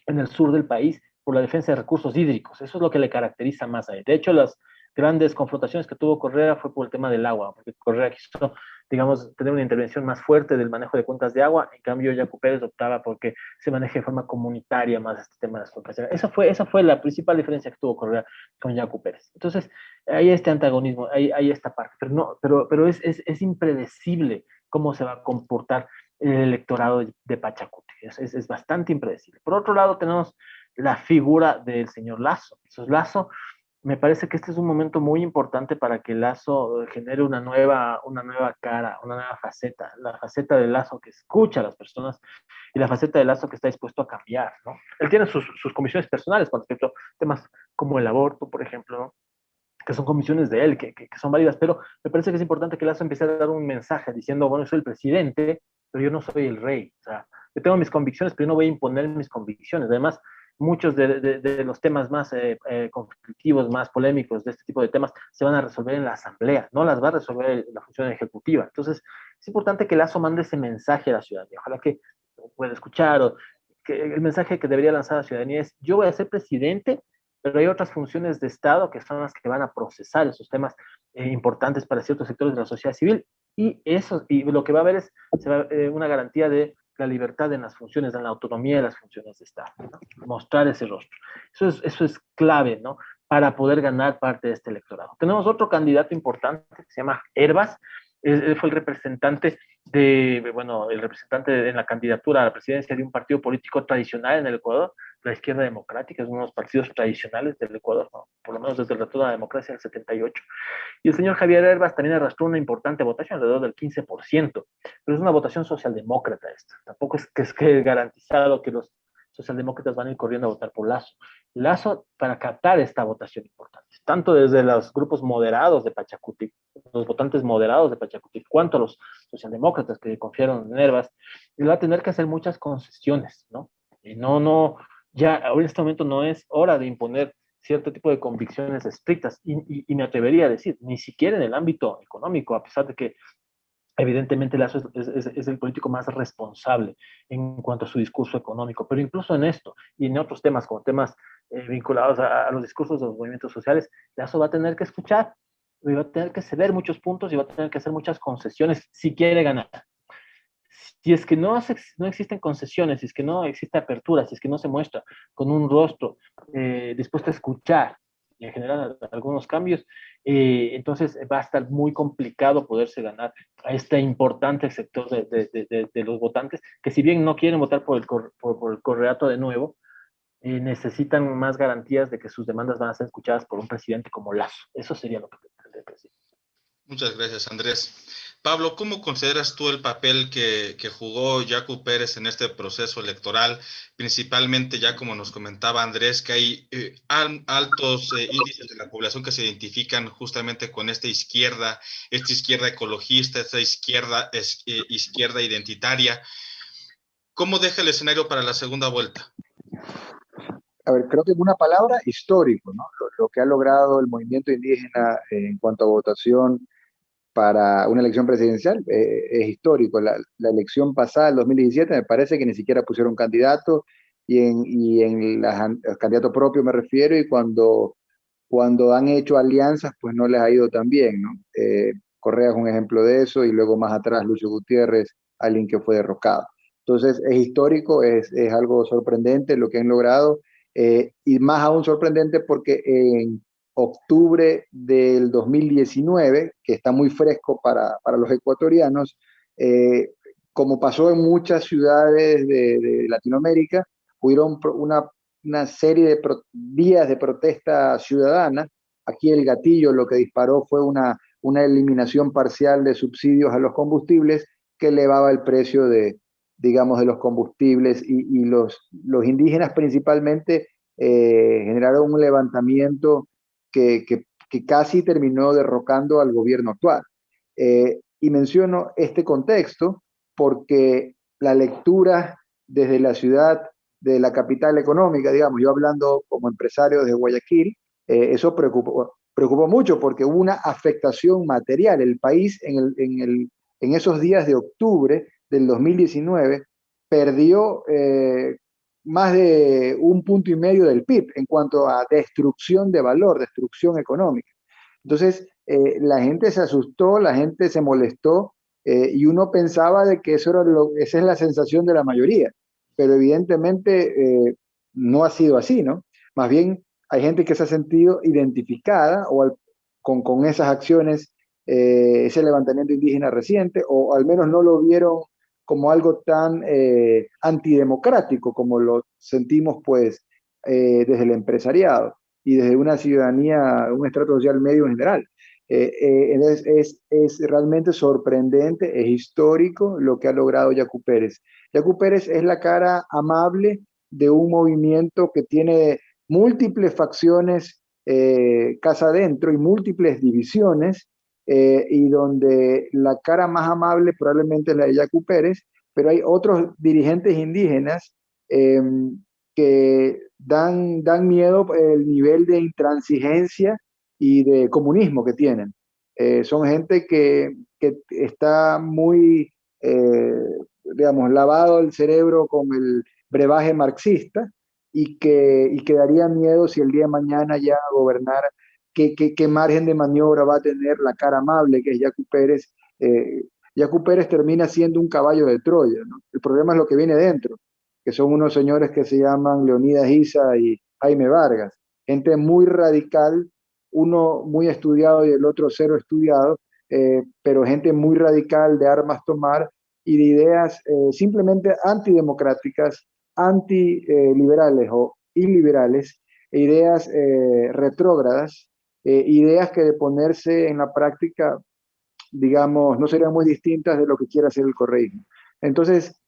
en el sur del país, por la defensa de recursos hídricos. Eso es lo que le caracteriza más a él. De hecho, las grandes confrontaciones que tuvo Correa fue por el tema del agua, porque Correa quiso, digamos, tener una intervención más fuerte del manejo de cuencas de agua. En cambio, Yacu Pérez optaba porque se maneje de forma comunitaria más este tema de las cuencas de agua. Esa fue la principal diferencia que tuvo Correa con Yacu Pérez. Entonces, hay este antagonismo, hay esta parte, pero es impredecible cómo se va a comportar el electorado de Pachacuti. Es bastante impredecible. Por otro lado, tenemos la figura del señor Lazo. Entonces, Lazo, me parece que este es un momento muy importante para que Lazo genere una nueva cara, una nueva faceta, la faceta de Lazo que escucha a las personas y la faceta de Lazo que está dispuesto a cambiar, ¿no? Él tiene sus comisiones personales con respecto a temas como el aborto, por ejemplo, ¿no?, que son comisiones de él, que son válidas, pero me parece que es importante que Lazo empiece a dar un mensaje diciendo, bueno, yo soy el presidente, pero yo no soy el rey. O sea, yo tengo mis convicciones, pero yo no voy a imponer mis convicciones. Además, muchos de los temas más conflictivos, más polémicos de este tipo de temas se van a resolver en la asamblea, no las va a resolver la función ejecutiva. Entonces, es importante que Lazo mande ese mensaje a la ciudadanía. Ojalá que pueda escuchar, o que el mensaje que debería lanzar a la ciudadanía es: yo voy a ser presidente, pero hay otras funciones de Estado que son las que van a procesar esos temas importantes para ciertos sectores de la sociedad civil, y lo que va a haber es una garantía de la libertad en las funciones, en la autonomía de las funciones de Estado, ¿no? Mostrar ese rostro. Eso es clave, ¿no?, para poder ganar parte de este electorado. Tenemos otro candidato importante que se llama Herbas. Él fue el representante en la candidatura a la presidencia de un partido político tradicional en el Ecuador, la izquierda democrática. Es uno de los partidos tradicionales del Ecuador, ¿no?, por lo menos desde el retorno a la democracia del 78. Y el señor Javier Herbas también arrastró una importante votación, alrededor del 15%, pero es una votación socialdemócrata esta. Tampoco es que garantizado que los socialdemócratas van a ir corriendo a votar por Lazo. Lazo, para captar esta votación importante, tanto desde los grupos moderados de Pachacutic, los votantes moderados de Pachacutic, cuanto a los socialdemócratas que confiaron en Herbas, va a tener que hacer muchas concesiones, ¿no? Y ya en este momento no es hora de imponer cierto tipo de convicciones estrictas, y me atrevería a decir, ni siquiera en el ámbito económico, a pesar de que evidentemente Lazo es el político más responsable en cuanto a su discurso económico, pero incluso en esto y en otros temas, como temas vinculados a los discursos de los movimientos sociales, Lazo va a tener que escuchar, y va a tener que ceder muchos puntos y va a tener que hacer muchas concesiones si quiere ganar. Si es que no existen concesiones, si es que no existe apertura, si es que no se muestra con un rostro dispuesto a escuchar y a generar algunos cambios, entonces va a estar muy complicado poderse ganar a este importante sector de los votantes, que si bien no quieren votar por el Correato de nuevo, necesitan más garantías de que sus demandas van a ser escuchadas por un presidente como Lazo. Eso sería lo que tendría que decir. Muchas gracias, Andrés. Pablo, ¿cómo consideras tú el papel que jugó Yacu Pérez en este proceso electoral? Principalmente, ya como nos comentaba Andrés, que hay altos índices de la población que se identifican justamente con esta izquierda ecologista, esta izquierda identitaria. ¿Cómo deja el escenario para la segunda vuelta? A ver, creo que en una palabra, histórico, ¿no? Lo que ha logrado el movimiento indígena en cuanto a votación para una elección presidencial es histórico. La elección pasada, el 2017, me parece que ni siquiera pusieron candidato, el candidato propio me refiero, y cuando han hecho alianzas, pues no les ha ido tan bien, ¿no? Correa es un ejemplo de eso, y luego más atrás Lucio Gutiérrez, alguien que fue derrocado. Entonces es histórico, es algo sorprendente lo que han logrado, y más aún sorprendente porque en octubre del 2019, que está muy fresco para los ecuatorianos, como pasó en muchas ciudades de Latinoamérica, hubieron una serie de días de protesta ciudadana. Aquí el gatillo lo que disparó fue una eliminación parcial de subsidios a los combustibles que elevaba el precio digamos, de los combustibles, y los indígenas principalmente generaron un levantamiento que casi terminó derrocando al gobierno actual. Y menciono este contexto porque la lectura desde la ciudad, de la capital económica, digamos, yo hablando como empresario de Guayaquil, eso preocupó mucho porque hubo una afectación material. El país en esos días de octubre del 2019 perdió más de 1,5 puntos del PIB en cuanto a destrucción de valor, destrucción económica. Entonces, la gente se asustó, la gente se molestó, y uno pensaba de que esa es la sensación de la mayoría, pero evidentemente no ha sido así, ¿no? Más bien hay gente que se ha sentido identificada con esas acciones, ese levantamiento indígena reciente, o al menos no lo vieron como algo tan antidemocrático como lo sentimos pues desde el empresariado y desde una ciudadanía, un estrato social medio en general. Es realmente sorprendente, es histórico lo que ha logrado Yacu Pérez. Yacu Pérez es la cara amable de un movimiento que tiene múltiples facciones casa adentro y múltiples divisiones, y donde la cara más amable probablemente es la de Yacu Pérez, pero hay otros dirigentes indígenas eh, que dan miedo el nivel de intransigencia y de comunismo que tienen. Son gente que está muy, digamos, lavado el cerebro con el brebaje marxista, y que daría miedo si el día de mañana ya gobernar, qué margen de maniobra va a tener la cara amable que es Yacu Pérez. Yacu Pérez termina siendo un caballo de Troya, ¿no? El problema es lo que viene dentro, que son unos señores que se llaman Leonidas Issa y Jaime Vargas, gente muy radical, uno muy estudiado y el otro cero estudiado, pero gente muy radical de armas tomar y de ideas simplemente antidemocráticas, antiliberales o iliberales, ideas retrógradas, ideas que de ponerse en la práctica, digamos, no serían muy distintas de lo que quiere hacer el correísmo. Entonces,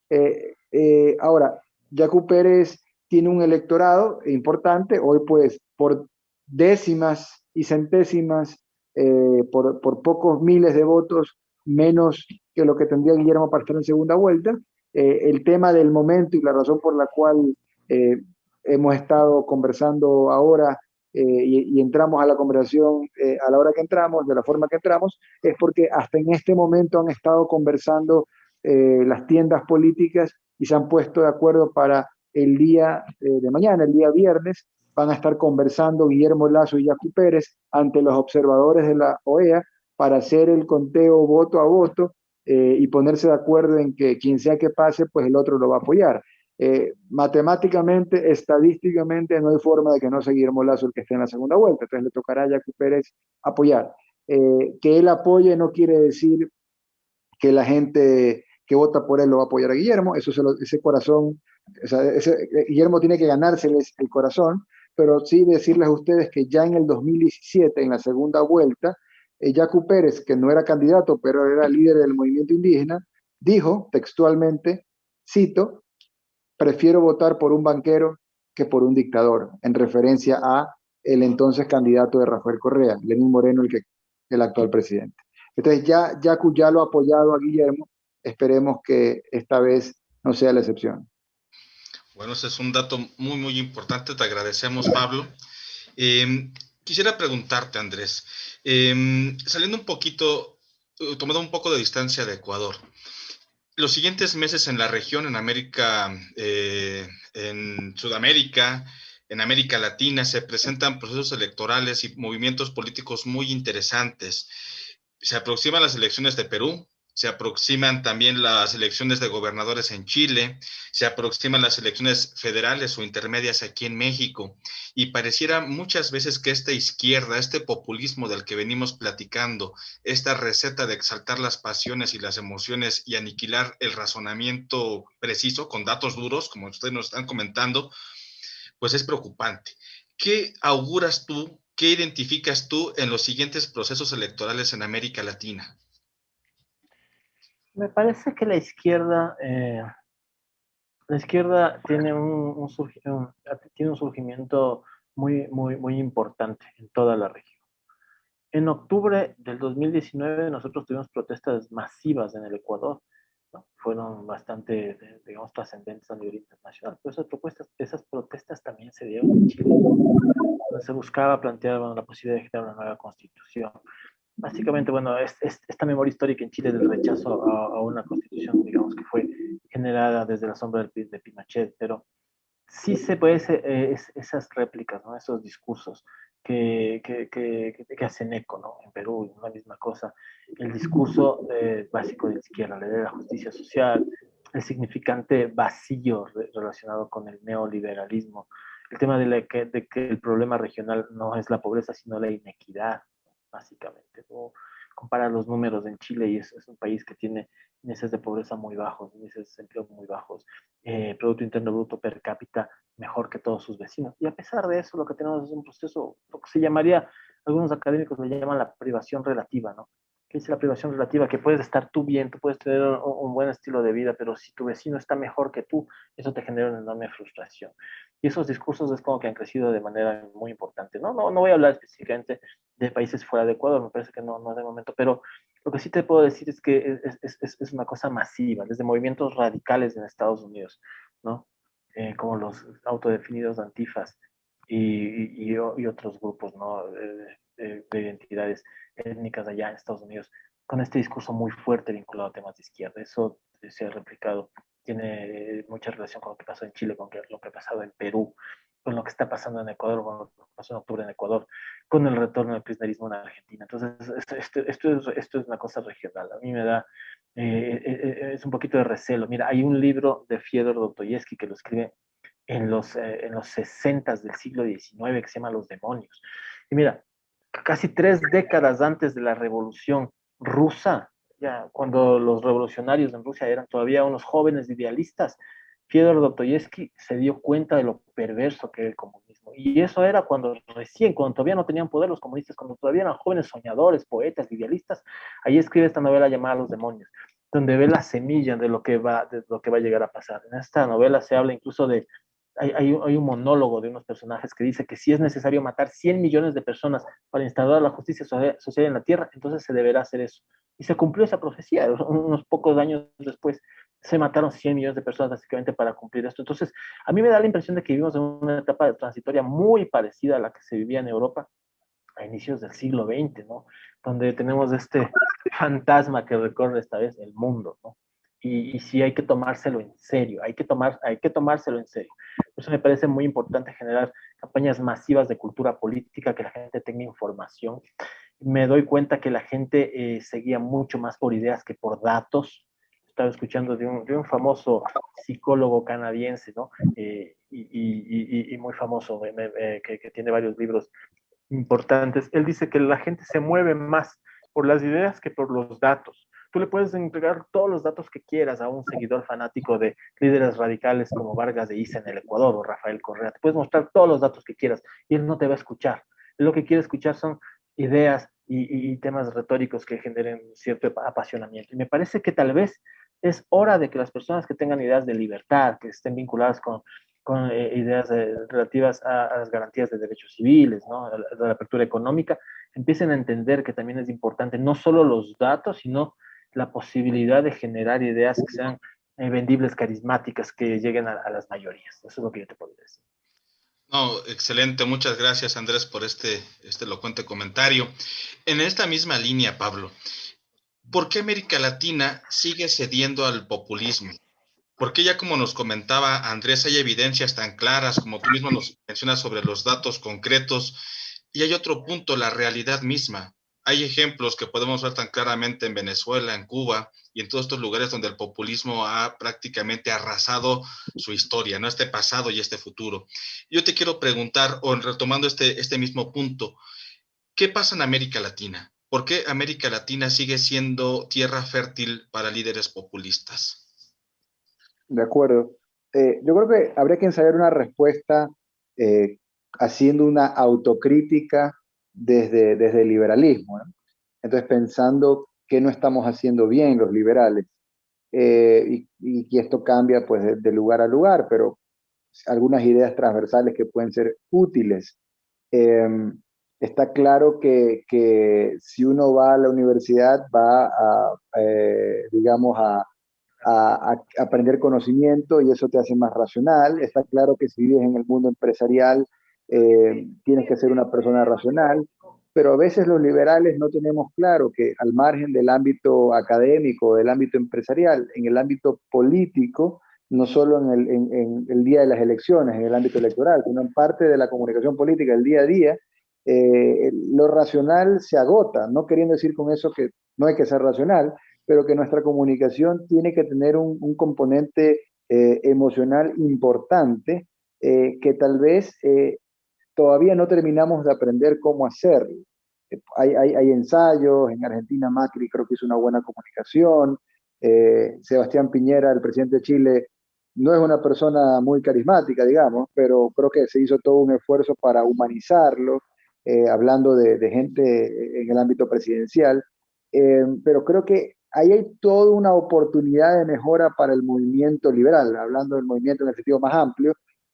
ahora, Yacu Pérez tiene un electorado importante, hoy pues por décimas y centésimas, por pocos miles de votos, menos que lo que tendría Guillermo para estar en segunda vuelta. El tema del momento y la razón por la cual hemos estado conversando ahora, y entramos a la conversación a la hora que entramos, de la forma que entramos, es porque hasta en este momento han estado conversando las tiendas políticas y se han puesto de acuerdo para el día de mañana, el día viernes. Van a estar conversando Guillermo Lasso y Yacu Pérez ante los observadores de la OEA para hacer el conteo voto a voto, y ponerse de acuerdo en que quien sea que pase, pues el otro lo va a apoyar. Matemáticamente, estadísticamente, no hay forma de que no sea Guillermo Lasso el que esté en la segunda vuelta, entonces le tocará a Yacu Pérez apoyar. Que él apoye no quiere decir que la gente que vota por él lo va a apoyar a Guillermo, ese corazón, o sea, Guillermo tiene que ganárseles el corazón, pero sí decirles a ustedes que ya en el 2017, en la segunda vuelta, Yacu Pérez, que no era candidato, pero era líder del movimiento indígena, dijo textualmente, cito, prefiero votar por un banquero que por un dictador, en referencia a el entonces candidato de Rafael Correa, Lenín Moreno, el actual presidente. Entonces ya Yacu ya lo ha apoyado a Guillermo, esperemos que esta vez no sea la excepción. Bueno, ese es un dato muy, muy importante, te agradecemos, Pablo. Quisiera preguntarte, Andrés, saliendo un poquito, tomando un poco de distancia de Ecuador, los siguientes meses en la región, en América, en Sudamérica, en América Latina, se presentan procesos electorales y movimientos políticos muy interesantes. Se aproximan las elecciones de Perú, se aproximan también las elecciones de gobernadores en Chile, se aproximan las elecciones federales o intermedias aquí en México, y pareciera muchas veces que esta izquierda, este populismo del que venimos platicando, esta receta de exaltar las pasiones y las emociones y aniquilar el razonamiento preciso con datos duros, como ustedes nos están comentando, pues es preocupante. ¿Qué auguras tú, qué identificas tú en los siguientes procesos electorales en América Latina? Me parece que la izquierda tiene tiene un surgimiento muy importante en toda la región. En octubre del 2019 nosotros tuvimos protestas masivas en el Ecuador, ¿no? Fueron bastante, digamos, trascendentes a nivel internacional, pero esas protestas también se dieron en Chile, donde se buscaba plantear, bueno, la posibilidad de crear una nueva constitución. Básicamente, bueno, esta memoria histórica en Chile del rechazo a una constitución, digamos, que fue generada desde la sombra de Pinochet, pero sí se puede esas réplicas, ¿no? Esos discursos que hacen eco, ¿no? En Perú, una misma cosa. El discurso básico de la izquierda, la idea de la justicia social, el significante vacío relacionado con el neoliberalismo, el tema de que el problema regional no es la pobreza, sino la inequidad, básicamente, ¿no? Compara los números en Chile y es un país que tiene índices de pobreza muy bajos, índices de desempleo muy bajos, Producto Interno Bruto per cápita mejor que todos sus vecinos. Y a pesar de eso, lo que tenemos es un proceso, lo que se llamaría, algunos académicos le llaman la privación relativa, ¿no? ¿Qué es la privación relativa? Que puedes estar tú bien, tú puedes tener un buen estilo de vida, pero si tu vecino está mejor que tú, eso te genera una enorme frustración. Y esos discursos es como que han crecido de manera muy importante. No voy a hablar específicamente de países fuera de Ecuador, me parece que no es de momento, pero lo que sí te puedo decir es que es una cosa masiva, desde movimientos radicales en Estados Unidos, ¿no? Como los autodefinidos antifas y otros grupos, ¿no? De identidades étnicas allá en Estados Unidos, con este discurso muy fuerte vinculado a temas de izquierda. Eso se ha replicado, tiene mucha relación con lo que pasó en Chile, con lo que ha pasado en Perú, con lo que está pasando en Ecuador, con lo que pasó en octubre en Ecuador, con el retorno del kirchnerismo en Argentina. Entonces, esto es una cosa regional. A mí me da, es un poquito de recelo. Mira, hay un libro de Fyodor Dostoyevsky que lo escribe en los 60 del siglo XIX que se llama Los demonios. Y mira, casi 3 décadas antes de la Revolución Rusa, ya cuando los revolucionarios en Rusia eran todavía unos jóvenes idealistas, Fyodor Dostoyevsky se dio cuenta de lo perverso que era el comunismo. Y eso era cuando todavía no tenían poder los comunistas, cuando todavía eran jóvenes soñadores, poetas, idealistas. Ahí escribe esta novela llamada Los demonios, donde ve la semilla de lo que va a llegar a pasar. En esta novela se habla incluso de hay un monólogo de unos personajes que dice que si es necesario matar 100 millones de personas para instaurar la justicia social en la Tierra, entonces se deberá hacer eso. Y se cumplió esa profecía. Unos pocos años después se mataron 100 millones de personas básicamente para cumplir esto. Entonces, a mí me da la impresión de que vivimos en una etapa transitoria muy parecida a la que se vivía en Europa a inicios del siglo XX, ¿no? Donde tenemos este fantasma que recorre esta vez el mundo, ¿no? Y sí hay que tomárselo en serio, hay que tomárselo en serio. Por eso me parece muy importante generar campañas masivas de cultura política, que la gente tenga información. Me doy cuenta que la gente seguía mucho más por ideas que por datos. Estaba escuchando de un famoso psicólogo canadiense, ¿no? Y muy famoso, que tiene varios libros importantes. Él dice que la gente se mueve más por las ideas que por los datos. Tú le puedes entregar todos los datos que quieras a un seguidor fanático de líderes radicales como Vargas de Issa en el Ecuador o Rafael Correa. Te puedes mostrar todos los datos que quieras y él no te va a escuchar. Él lo que quiere escuchar son ideas y temas retóricos que generen cierto apasionamiento. Y me parece que tal vez es hora de que las personas que tengan ideas de libertad, que estén vinculadas con ideas relativas a las garantías de derechos civiles, ¿no? A la apertura económica, empiecen a entender que también es importante no solo los datos, sino la posibilidad de generar ideas que sean vendibles, carismáticas, que lleguen a las mayorías. Eso es lo que yo te puedo decir. No, excelente. Muchas gracias, Andrés, por este elocuente comentario. En esta misma línea, Pablo, ¿por qué América Latina sigue cediendo al populismo? Porque ya como nos comentaba Andrés, hay evidencias tan claras, como tú mismo nos mencionas sobre los datos concretos, y hay otro punto, la realidad misma. Hay ejemplos que podemos ver tan claramente en Venezuela, en Cuba y en todos estos lugares donde el populismo ha prácticamente arrasado su historia, ¿no? Este pasado y este futuro. Yo te quiero preguntar, o retomando este mismo punto, ¿qué pasa en América Latina? ¿Por qué América Latina sigue siendo tierra fértil para líderes populistas? De acuerdo. Yo creo que habría que ensayar una respuesta eh, haciendo una autocrítica desde el liberalismo, ¿no? Entonces, pensando qué no estamos haciendo bien los liberales. Y esto cambia pues de lugar a lugar, pero algunas ideas transversales que pueden ser útiles. Eh, Está claro que si uno va a la universidad va digamos, a aprender conocimiento y eso te hace más racional. Está claro que si vives en el mundo empresarial, tienes que ser una persona racional, pero a veces los liberales no tenemos claro que al margen del ámbito académico, del ámbito empresarial, en el ámbito político, no solo en el día de las elecciones, en el ámbito electoral, sino en parte de la comunicación política, el día a día, lo racional se agota, no queriendo decir con eso que no hay que ser racional, pero que nuestra comunicación tiene que tener un componente emocional importante que tal vez todavía no terminamos de aprender cómo hacerlo. Hay ensayos, en Argentina Macri creo que hizo una buena comunicación, Sebastián Piñera, el presidente de Chile, no es una persona muy carismática, digamos, pero creo que se hizo todo un esfuerzo para humanizarlo, hablando de gente en el ámbito presidencial, pero creo que ahí hay toda una oportunidad de mejora para el movimiento liberal, hablando del movimiento en el sentido más amplio,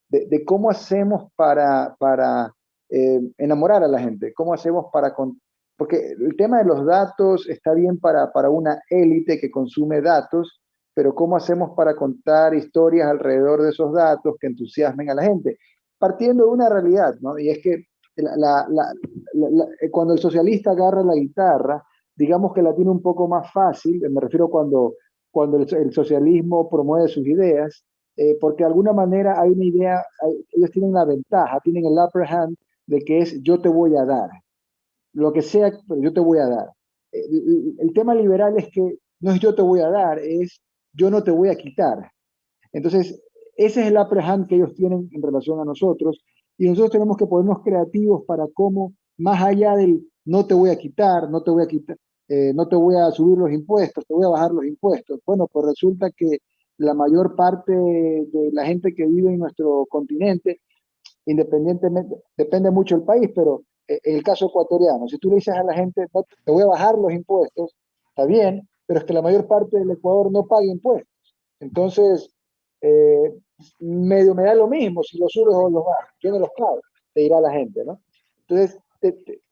de cómo hacemos para enamorar a la gente, cómo hacemos porque el tema de los datos está bien para una élite que consume datos, pero cómo hacemos para contar historias alrededor de esos datos que entusiasmen a la gente, partiendo de una realidad, ¿no? Y es que cuando el socialista agarra la guitarra, digamos que la tiene un poco más fácil, me refiero cuando el socialismo promueve sus ideas, porque de alguna manera hay una idea, ellos tienen la ventaja, tienen el upper hand de que es yo te voy a dar, lo que sea, pero yo te voy a dar. El tema liberal es que no es yo te voy a dar, es yo no te voy a quitar. Entonces, ese es el upper hand que ellos tienen en relación a nosotros, y nosotros tenemos que ponernos creativos para cómo, más allá del no te voy a quitar, no te voy a quitar, no te voy a subir los impuestos, te voy a bajar los impuestos. Bueno, pues resulta que la mayor parte de la gente que vive en nuestro continente, independientemente, depende mucho del país, pero en el caso ecuatoriano, si tú le dices a la gente, no, te voy a bajar los impuestos, está bien, pero es que la mayor parte del Ecuador no paga impuestos. Entonces, eh, medio me da lo mismo si los subes o los bajas, yo no los pago, te dirá la gente, ¿no? Entonces,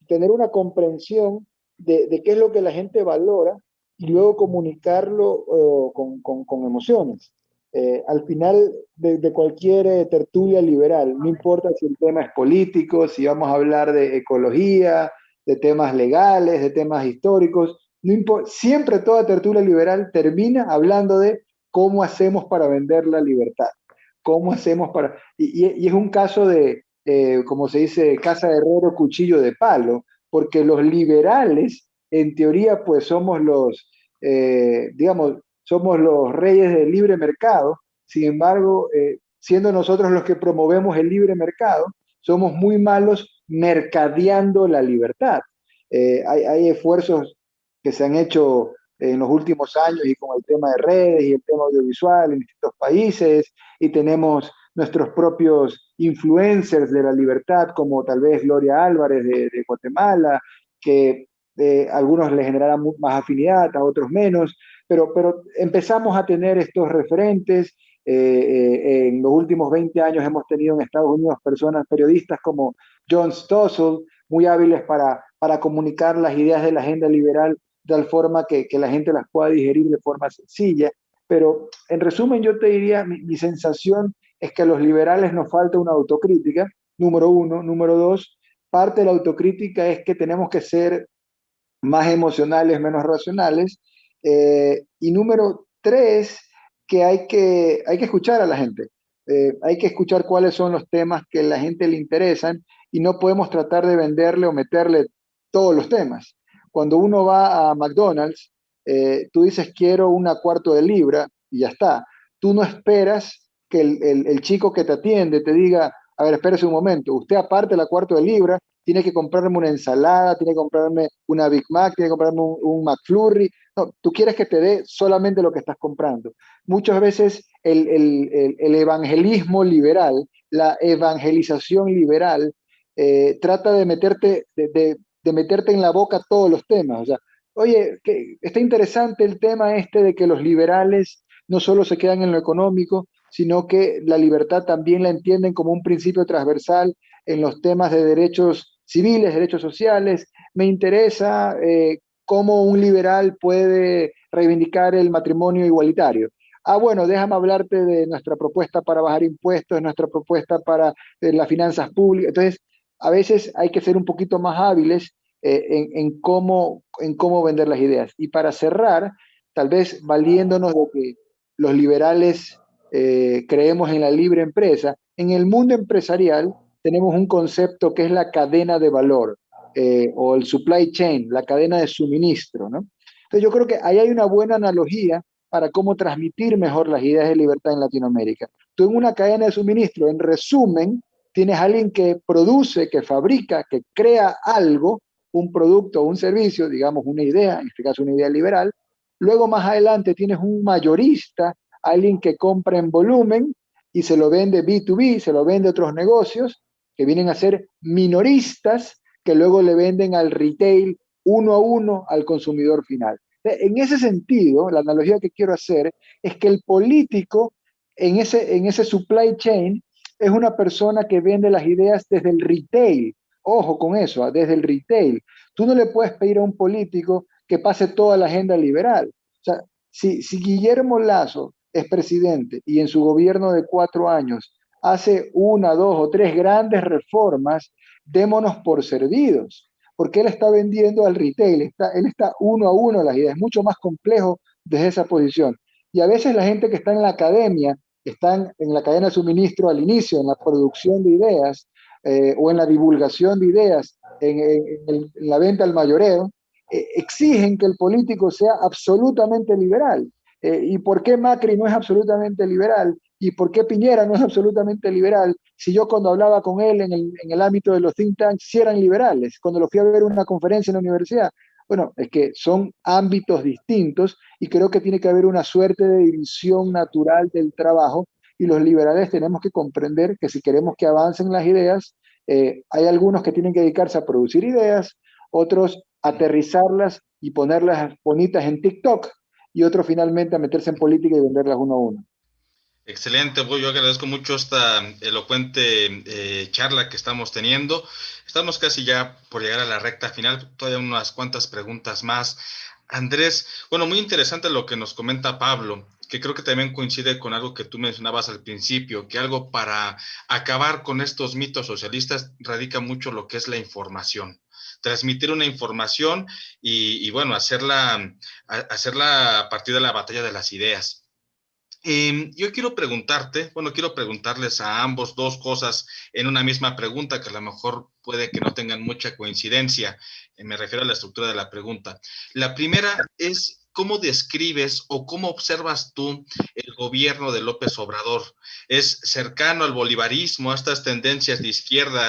tener una comprensión de qué es lo que la gente valora y luego comunicarlo con emociones. Al final de cualquier tertulia liberal, no importa si el tema es político, si vamos a hablar de ecología, de temas legales, de temas históricos, no siempre toda tertulia liberal termina hablando de cómo hacemos para vender la libertad, cómo hacemos para... Y es un caso de, como se dice, casa de herrero, cuchillo de palo, porque los liberales, en teoría, pues somos digamos, somos los reyes del libre mercado. Sin embargo, siendo nosotros los que promovemos el libre mercado, somos muy malos mercadeando la libertad. Hay esfuerzos que se han hecho en los últimos años y con el tema de redes y el tema audiovisual en distintos países, y tenemos nuestros propios influencers de la libertad, como tal vez Gloria Álvarez de Guatemala, que algunos les generarán más afinidad, a otros menos, pero empezamos a tener estos referentes. En los últimos 20 años hemos tenido en Estados Unidos personas, periodistas como John Stossel, muy hábiles para comunicar las ideas de la agenda liberal de tal forma que la gente las pueda digerir de forma sencilla. Pero en resumen, yo te diría, mi sensación es que a los liberales nos falta una autocrítica, número uno. Número dos, parte de la autocrítica es que tenemos que ser más emocionales, menos racionales. Y número tres, que hay que escuchar a la gente. Hay que escuchar cuáles son los temas que a la gente le interesan y no podemos tratar de venderle o meterle todos los temas. Cuando uno va a McDonald's, tú dices quiero una cuarto de libra y ya está. Tú no esperas que el chico que te atiende te diga, a ver, espérese un momento, usted aparte la cuarto de libra, tiene que comprarme una ensalada, tiene que comprarme una Big Mac, tiene que comprarme un McFlurry. No, tú quieres que te dé solamente lo que estás comprando. Muchas veces el evangelismo liberal, la evangelización liberal, trata de meterte en la boca todos los temas. O sea, oye, está interesante el tema este de que los liberales no solo se quedan en lo económico, sino que la libertad también la entienden como un principio transversal en los temas de derechos civiles, derechos sociales. Me interesa cómo un liberal puede reivindicar el matrimonio igualitario. Ah, bueno, déjame hablarte de nuestra propuesta para bajar impuestos, nuestra propuesta para las finanzas públicas. Entonces, a veces hay que ser un poquito más hábiles en cómo vender las ideas. Y para cerrar, tal vez valiéndonos de que los liberales creemos en la libre empresa, en el mundo empresarial tenemos un concepto que es la cadena de valor o el supply chain, la cadena de suministro, ¿no? Entonces yo creo que ahí hay una buena analogía para cómo transmitir mejor las ideas de libertad en Latinoamérica. Tú en una cadena de suministro, en resumen, tienes a alguien que produce, que fabrica, que crea algo, un producto o un servicio, digamos una idea, en este caso una idea liberal. Luego más adelante tienes un mayorista, alguien que compra en volumen y se lo vende B2B, se lo vende a otros negocios que vienen a ser minoristas que luego le venden al retail uno a uno al consumidor final. En ese sentido, la analogía que quiero hacer es que el político en ese supply chain es una persona que vende las ideas desde el retail. Ojo con eso, desde el retail. Tú no le puedes pedir a un político que pase toda la agenda liberal. O sea, si Guillermo Lasso es presidente y en su gobierno de 4 años hace una, dos o tres grandes reformas, démonos por servidos, porque él está vendiendo al retail, él está uno a uno las ideas, es mucho más complejo desde esa posición. Y a veces la gente que está en la academia, están en la cadena de suministro al inicio, en la producción de ideas o en la divulgación de ideas, en la venta al mayoreo, exigen que el político sea absolutamente liberal. ¿Y por qué Macri no es absolutamente liberal? ¿Y por qué Piñera no es absolutamente liberal? Si yo cuando hablaba con él en el ámbito de los think tanks, sí eran liberales, cuando lo fui a ver en una conferencia en la universidad. Bueno, es que son ámbitos distintos y creo que tiene que haber una suerte de división natural del trabajo y los liberales tenemos que comprender que si queremos que avancen las ideas, hay algunos que tienen que dedicarse a producir ideas, otros a aterrizarlas y ponerlas bonitas en TikTok y otros finalmente a meterse en política y venderlas uno a uno. Excelente, pues yo agradezco mucho esta elocuente charla que estamos teniendo. Estamos casi ya por llegar a la recta final, todavía unas cuantas preguntas más. Andrés, bueno, muy interesante lo que nos comenta Pablo, que creo que también coincide con algo que tú mencionabas al principio, que algo para acabar con estos mitos socialistas radica mucho lo que es la información. Transmitir una información bueno, hacerla a partir de la batalla de las ideas. Yo quiero preguntarte, bueno, quiero preguntarles a ambos dos cosas en una misma pregunta que a lo mejor puede que no tengan mucha coincidencia. Me refiero a la estructura de la pregunta. La primera es, ¿cómo describes o cómo observas tú el gobierno de López Obrador? ¿Es cercano al bolivarismo, a estas tendencias de izquierda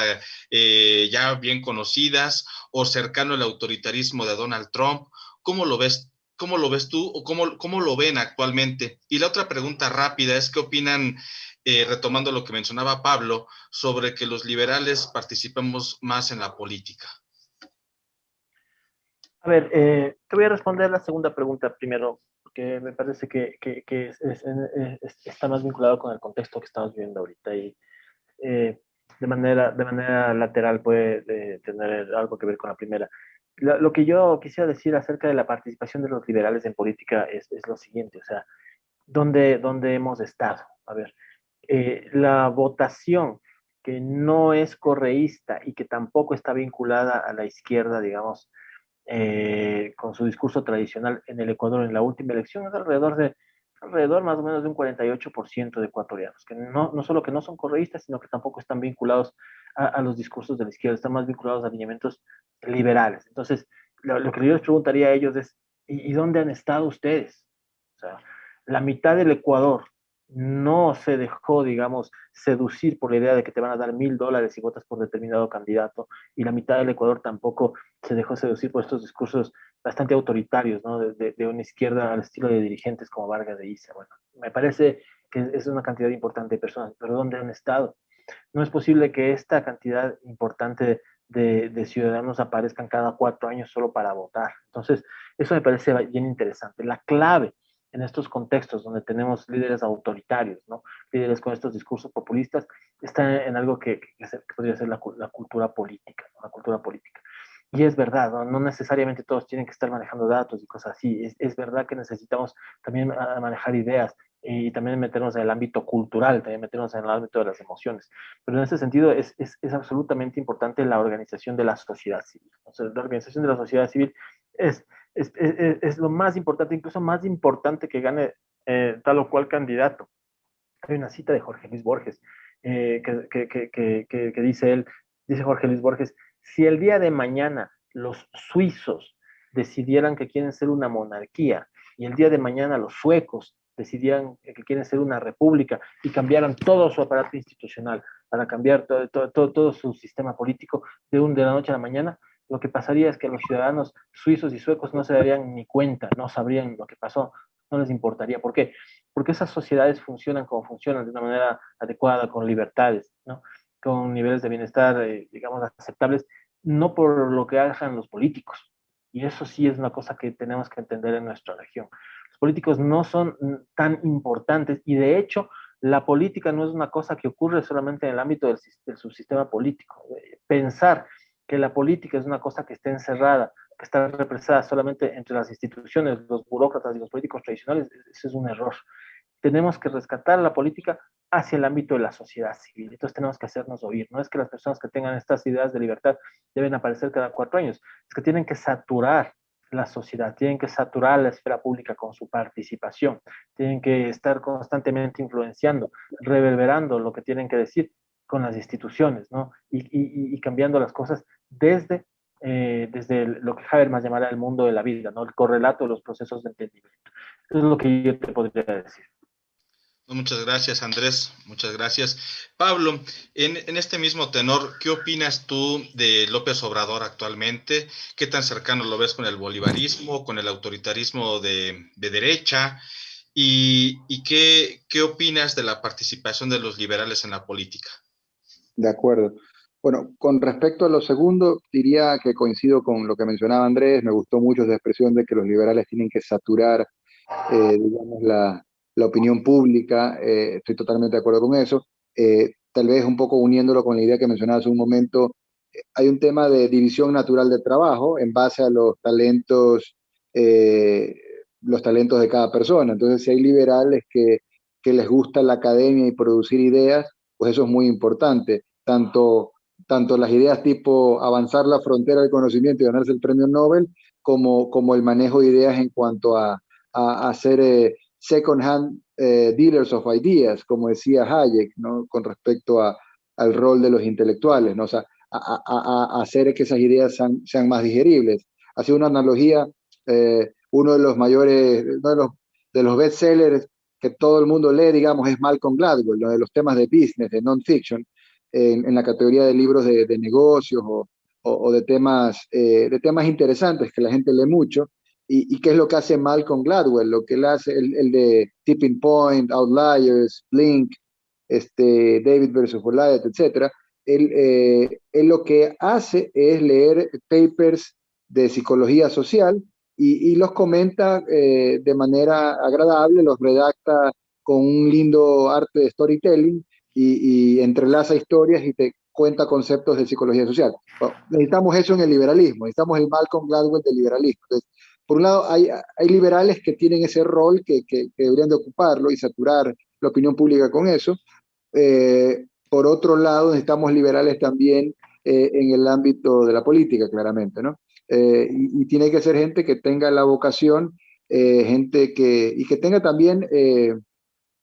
ya bien conocidas, o cercano al autoritarismo de Donald Trump? ¿Cómo lo ves? ¿Cómo lo ves tú o cómo lo ven actualmente? Y la otra pregunta rápida es, ¿qué opinan, retomando lo que mencionaba Pablo, sobre que los liberales participemos más en la política? A ver, te voy a responder la segunda pregunta primero, porque me parece que está más vinculado con el contexto que estamos viviendo ahorita y eh, de manera lateral puede tener algo que ver con la primera. Lo que yo quisiera decir acerca de la participación de los liberales en política es lo siguiente, o sea, ¿dónde hemos estado? A ver, la votación que no es correísta y que tampoco está vinculada a la izquierda, digamos, con su discurso tradicional en el Ecuador en la última elección, es alrededor más o menos de un 48% de ecuatorianos, que no solo que no son correístas, sino que tampoco están vinculados a los discursos de la izquierda, están más vinculados a lineamientos liberales. Entonces, lo que yo les preguntaría a ellos es, ¿y dónde han estado ustedes? O sea, la mitad del Ecuador no se dejó, digamos, seducir por la idea de que te van a dar $1,000 si votas por determinado candidato, y la mitad del Ecuador tampoco se dejó seducir por estos discursos bastante autoritarios, ¿no? De una izquierda al estilo de dirigentes como Vargas de Issa. Bueno, me parece que es una cantidad importante de personas, pero ¿dónde han estado? No es posible que esta cantidad importante de ciudadanos aparezcan cada 4 años solo para votar. Entonces, eso me parece bien interesante. La clave en estos contextos donde tenemos líderes autoritarios, ¿no? Líderes con estos discursos populistas, está en algo que podría ser la cultura política, ¿no? La cultura política. Y es verdad, ¿no? Necesariamente todos tienen que estar manejando datos y cosas así. Es verdad que necesitamos también manejar ideas y también meternos en el ámbito cultural, también meternos en el ámbito de las emociones. Pero en ese sentido es absolutamente importante la organización de la sociedad civil. O sea, la organización de la sociedad civil es, es lo más importante, incluso más importante que gane tal o cual candidato. Hay una cita de Jorge Luis Borges que dice él, dice Jorge Luis Borges, si el día de mañana los suizos decidieran que quieren ser una monarquía y el día de mañana los suecos decidieran que quieren ser una república y cambiaran todo su aparato institucional para cambiar todo su sistema político de la noche a la mañana, lo que pasaría es que los ciudadanos suizos y suecos no se darían ni cuenta, no sabrían lo que pasó, no les importaría. ¿Por qué? Porque esas sociedades funcionan como funcionan, de una manera adecuada, con libertades, ¿no? Con niveles de bienestar, digamos, aceptables, no por lo que hagan los políticos. Y eso sí es una cosa que tenemos que entender en nuestra región. Los políticos no son tan importantes y de hecho la política no es una cosa que ocurre solamente en el ámbito del subsistema político. Pensar que la política es una cosa que está encerrada, que está represada solamente entre las instituciones, los burócratas y los políticos tradicionales, ese es un error. Tenemos que rescatar la política hacia el ámbito de la sociedad civil. Entonces tenemos que hacernos oír. No es que las personas que tengan estas ideas de libertad deben aparecer cada 4 años, es que tienen que saturar la sociedad, tienen que saturar la esfera pública con su participación, tienen que estar constantemente influenciando, reverberando lo que tienen que decir con las instituciones, ¿no? Y cambiando las cosas desde lo que Habermas llamará el mundo de la vida, ¿no? El correlato de los procesos de entendimiento. Eso es lo que yo te podría decir. Muchas gracias, Andrés. Muchas gracias. Pablo, en este mismo tenor, ¿qué opinas tú de López Obrador actualmente? ¿Qué tan cercano lo ves con el bolivarismo, con el autoritarismo de derecha? ¿Y qué opinas de la participación de los liberales en la política? De acuerdo. Bueno, con respecto a lo segundo, diría que coincido con lo que mencionaba Andrés. Me gustó mucho esa expresión de que los liberales tienen que saturar, digamos, la opinión pública. Estoy totalmente de acuerdo con eso. Tal vez un poco uniéndolo con la idea que mencionaba hace un momento, hay un tema de división natural del trabajo en base a eh, los talentos de cada persona. Entonces, si hay liberales que les gusta la academia y producir ideas, pues eso es muy importante. Tanto las ideas tipo avanzar la frontera del conocimiento y ganarse el premio Nobel, como el manejo de ideas en cuanto a hacer second hand dealers of ideas, como decía Hayek, ¿no? Con respecto al rol de los intelectuales, ¿no? O sea, a hacer que esas ideas sean más digeribles. Hace una analogía, uno de los mayores, uno de los bestsellers que todo el mundo lee, digamos, es Malcolm Gladwell, ¿no? De los temas de business, de non-fiction, en la categoría de libros de negocios o de temas interesantes que la gente lee mucho. ¿Y qué es lo que hace Malcolm Gladwell? Lo que él hace, el de Tipping Point, Outliers, Blink, David versus Goliath, etc. Él lo que hace es leer papers de psicología social y los comenta de manera agradable, los redacta con un lindo arte de storytelling y entrelaza historias y te cuenta conceptos de psicología social. Bueno, necesitamos eso en el liberalismo, necesitamos el Malcolm Gladwell del liberalismo. Entonces, por un lado, hay liberales que tienen ese rol que deberían de ocuparlo y saturar la opinión pública con eso. Por otro lado, necesitamos liberales también en el ámbito de la política, claramente, ¿no? Y tiene que ser gente que tenga la vocación, gente y que tenga también,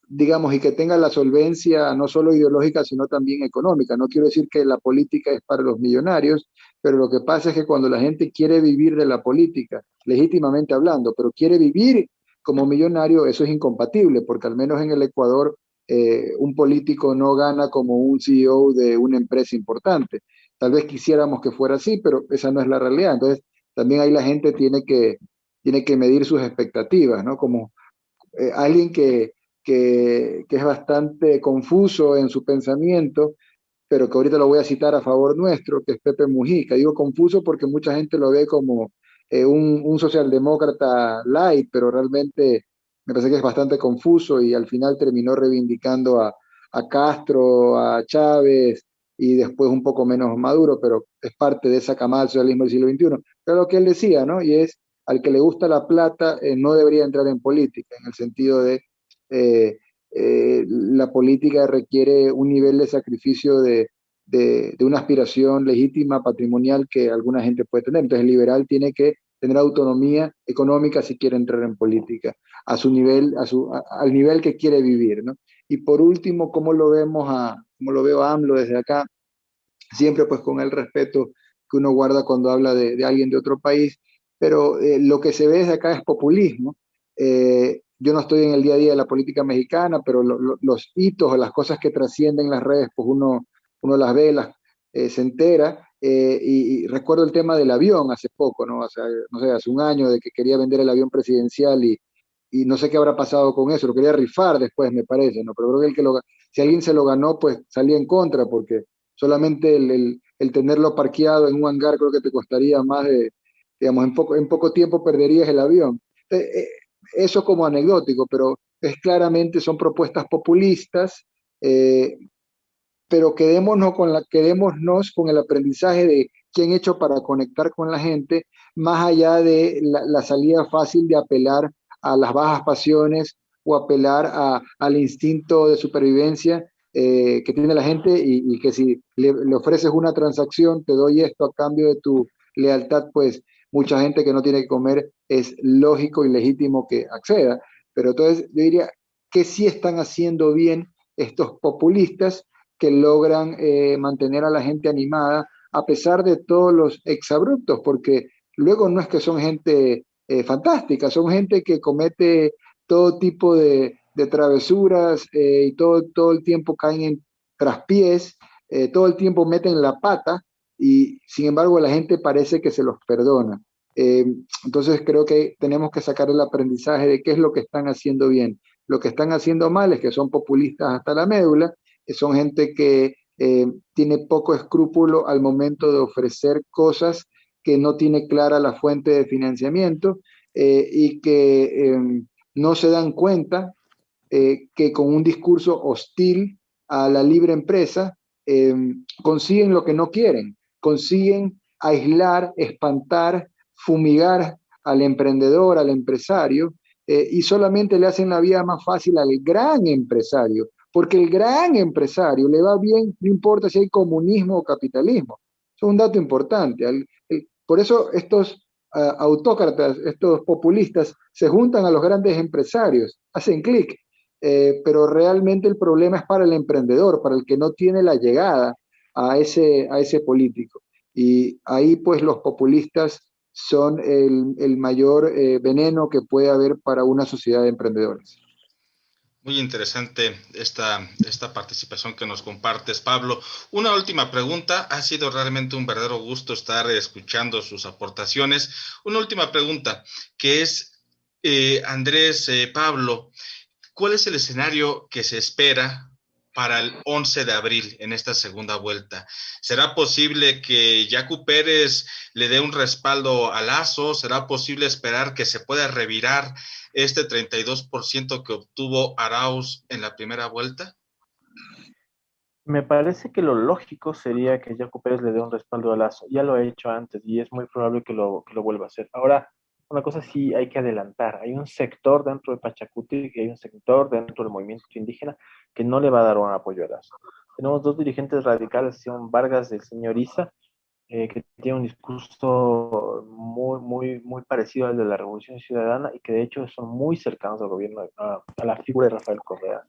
digamos, y que tenga la solvencia no solo ideológica, sino también económica. No quiero decir que la política es para los millonarios, pero lo que pasa es que cuando la gente quiere vivir de la política, legítimamente hablando, pero quiere vivir como millonario, eso es incompatible, porque al menos en el Ecuador un político no gana como un CEO de una empresa importante. Tal vez quisiéramos que fuera así, pero esa no es la realidad. Entonces, también ahí la gente tiene que medir sus expectativas, ¿no? Como alguien que es bastante confuso en su pensamiento, pero que ahorita lo voy a citar a favor nuestro, que es Pepe Mujica. Digo confuso porque mucha gente lo ve como un socialdemócrata light, pero realmente me parece que es bastante confuso y al final terminó reivindicando a Castro, a Chávez y después un poco menos Maduro, pero es parte de esa camada del socialismo del siglo XXI. Pero lo que él decía, ¿no? Y es, al que le gusta la plata no debería entrar en política, en el sentido de la política requiere un nivel de sacrificio de una aspiración legítima, patrimonial, que alguna gente puede tener. Entonces el liberal tiene que tener autonomía económica si quiere entrar en política, a su nivel, al nivel que quiere vivir, ¿no? Y por último, cómo lo veo a AMLO desde acá, siempre pues con el respeto que uno guarda cuando habla de alguien de otro país, pero lo que se ve desde acá es populismo. Yo no estoy en el día a día de la política mexicana, pero los hitos o las cosas que trascienden las redes, pues uno las ve, se entera. Y recuerdo el tema del avión hace poco, ¿no? O sea, no sé, hace un año de que quería vender el avión presidencial y no sé qué habrá pasado con eso, lo quería rifar después, me parece, ¿no? Pero creo que, si alguien se lo ganó, pues salía en contra, porque solamente el tenerlo parqueado en un hangar creo que te costaría más de, digamos, en poco tiempo perderías el avión. Eso como anecdótico, pero es claramente son propuestas populistas, pero quedémonos con el aprendizaje de qué han hecho para conectar con la gente, más allá de la salida fácil de apelar a las bajas pasiones o apelar al instinto de supervivencia que tiene la gente y que si le ofreces una transacción, te doy esto a cambio de tu lealtad, pues mucha gente que no tiene que comer es lógico y legítimo que acceda. Pero entonces yo diría que sí están haciendo bien estos populistas que logran mantener a la gente animada a pesar de todos los exabruptos, porque luego no es que son gente fantástica, son gente que comete todo tipo de travesuras y todo el tiempo caen en traspiés, todo el tiempo meten la pata y sin embargo la gente parece que se los perdona. Entonces creo que tenemos que sacar el aprendizaje de qué es lo que están haciendo bien. Lo que están haciendo mal es que son populistas hasta la médula, son gente que tiene poco escrúpulo al momento de ofrecer cosas que no tiene clara la fuente de financiamiento y que no se dan cuenta que con un discurso hostil a la libre empresa consiguen lo que no quieren, consiguen aislar, espantar, fumigar al emprendedor, al empresario, y solamente le hacen la vida más fácil al gran empresario, porque el gran empresario le va bien, no importa si hay comunismo o capitalismo. Eso es un dato importante. Por eso estos autócratas, estos populistas, se juntan a los grandes empresarios, hacen clic, pero realmente el problema es para el emprendedor, para el que no tiene la llegada a ese político. Y ahí pues los populistas son el mayor veneno que puede haber para una sociedad de emprendedores. Muy interesante esta participación que nos compartes, Pablo. Una última pregunta. Ha sido realmente un verdadero gusto estar escuchando sus aportaciones. Una última pregunta, que es, Andrés, Pablo, ¿cuál es el escenario que se espera para el 11 de abril en esta segunda vuelta? ¿Será posible que Yacu Pérez le dé un respaldo a Lasso? ¿Será posible esperar que se pueda revirar este 32% que obtuvo Arauz en la primera vuelta? Me parece que lo lógico sería que Jaco Pérez le dé un respaldo a Lazo. Ya lo ha hecho antes y es muy probable que lo vuelva a hacer. Ahora, una cosa sí hay que adelantar. Hay un sector dentro de Pachacuti y hay un sector dentro del movimiento indígena que no le va a dar un apoyo a Lazo. Tenemos dos dirigentes radicales, son Vargas y el señor Isa, que tiene un discurso muy parecido al de la Revolución Ciudadana y que de hecho son muy cercanos al gobierno, a la figura de Rafael Correa.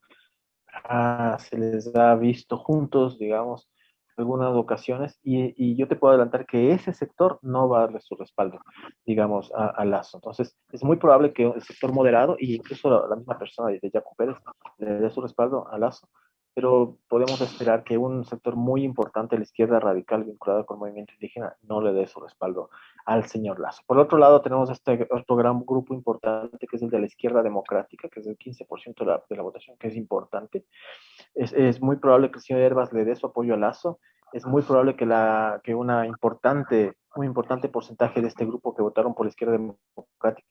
Se les ha visto juntos, digamos, algunas ocasiones, y yo te puedo adelantar que ese sector no va a darle su respaldo, digamos, a Lazo. Entonces, es muy probable que el sector moderado, y incluso la misma persona de Jaco Pérez, le dé su respaldo a Lazo, pero podemos esperar que un sector muy importante de la izquierda radical vinculado con el movimiento indígena no le dé su respaldo al señor Lazo. Por otro lado, tenemos este otro gran grupo importante que es el de la izquierda democrática, que es el 15% de la votación, que es importante. Es muy probable que el señor Herbas le dé su apoyo a Lazo. Es muy probable que un importante porcentaje de este grupo que votaron por la izquierda democrática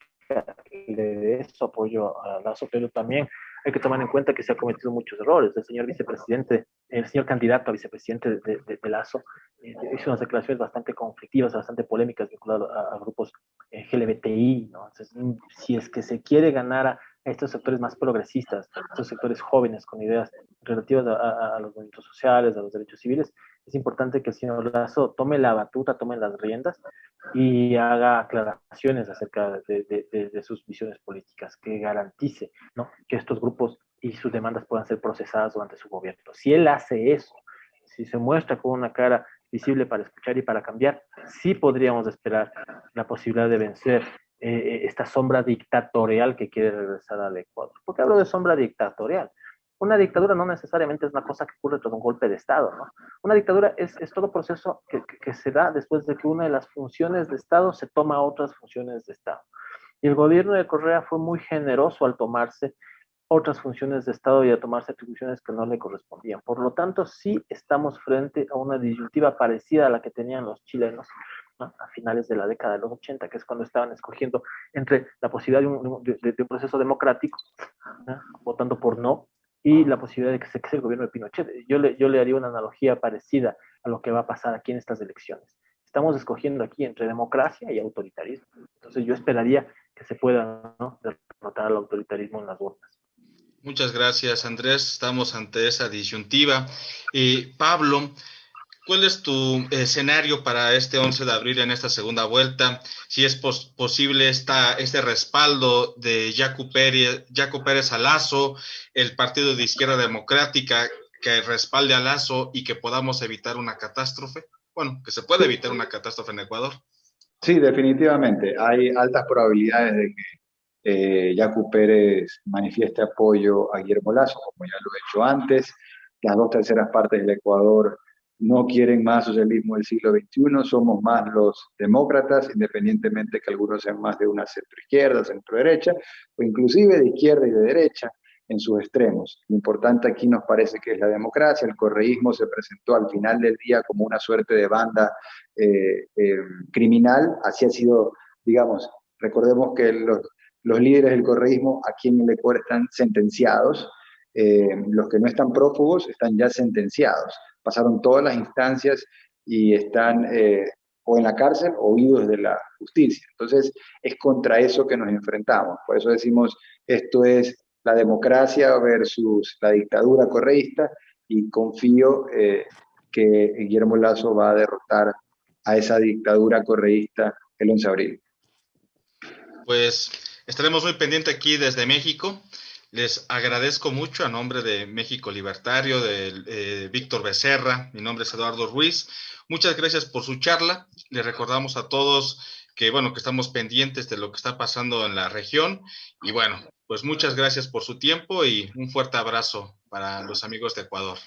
le dé su apoyo a Lazo, pero también hay que tomar en cuenta que se han cometido muchos errores. El señor vicepresidente, el señor candidato a vicepresidente de Lazo, hizo unas declaraciones bastante conflictivas, bastante polémicas vinculadas a grupos LGBTI, ¿no? Entonces, si es que se quiere ganar a estos sectores más progresistas, estos sectores jóvenes con ideas relativas a los movimientos sociales, a los derechos civiles, es importante que el señor Lazo tome la batuta, tome las riendas y haga aclaraciones acerca de sus visiones políticas, que garantice, ¿no?, que estos grupos y sus demandas puedan ser procesadas durante su gobierno. Si él hace eso, si se muestra con una cara visible para escuchar y para cambiar, sí podríamos esperar la posibilidad de vencer esta sombra dictatorial que quiere regresar al Ecuador. ¿Por qué hablo de sombra dictatorial? Una dictadura no necesariamente es una cosa que ocurre tras un golpe de Estado, ¿no? Una dictadura es todo proceso que se da después de que una de las funciones de Estado se toma a otras funciones de Estado. Y el gobierno de Correa fue muy generoso al tomarse otras funciones de Estado y a tomarse atribuciones que no le correspondían. Por lo tanto, sí estamos frente a una disyuntiva parecida a la que tenían los chilenos, ¿no?, a finales de la década de los 80, que es cuando estaban escogiendo entre la posibilidad de un proceso democrático, ¿no?, votando por no, y la posibilidad de que se quede el gobierno de Pinochet. Yo le haría una analogía parecida a lo que va a pasar aquí en estas elecciones. Estamos escogiendo aquí entre democracia y autoritarismo. Entonces yo esperaría que se pueda, ¿no?, derrotar al autoritarismo en las urnas. Muchas gracias, Andrés. Estamos ante esa disyuntiva. Pablo, ¿cuál es tu escenario para este 11 de abril en esta segunda vuelta? Si es posible este respaldo de Jaco Pérez a Lasso, el Partido de Izquierda Democrática que respalde a Lasso y que podamos evitar una catástrofe. Bueno, que se puede evitar una catástrofe en Ecuador. Sí, definitivamente. Hay altas probabilidades de que Yacu Pérez manifieste apoyo a Guillermo Lasso, como ya lo he hecho antes. Las 2/3 del Ecuador no quieren más socialismo del siglo XXI, somos más los demócratas, independientemente que algunos sean más de una centroizquierda, centroderecha, o inclusive de izquierda y de derecha en sus extremos. Lo importante aquí nos parece que es la democracia. El correísmo se presentó al final del día como una suerte de banda criminal. Así ha sido, digamos, recordemos que los líderes del correísmo aquí en el Ecuador están sentenciados. Los que no están prófugos están ya sentenciados. Pasaron todas las instancias y están o en la cárcel o huidos de la justicia. Entonces, es contra eso que nos enfrentamos. Por eso decimos, esto es la democracia versus la dictadura correísta, y confío que Guillermo Lasso va a derrotar a esa dictadura correísta el 11 de abril. Pues estaremos muy pendientes aquí desde México. Les agradezco mucho a nombre de México Libertario, de Víctor Becerra. Mi nombre es Eduardo Ruiz. Muchas gracias por su charla. Les recordamos a todos que, bueno, que estamos pendientes de lo que está pasando en la región. Y bueno, pues muchas gracias por su tiempo y un fuerte abrazo para los amigos de Ecuador.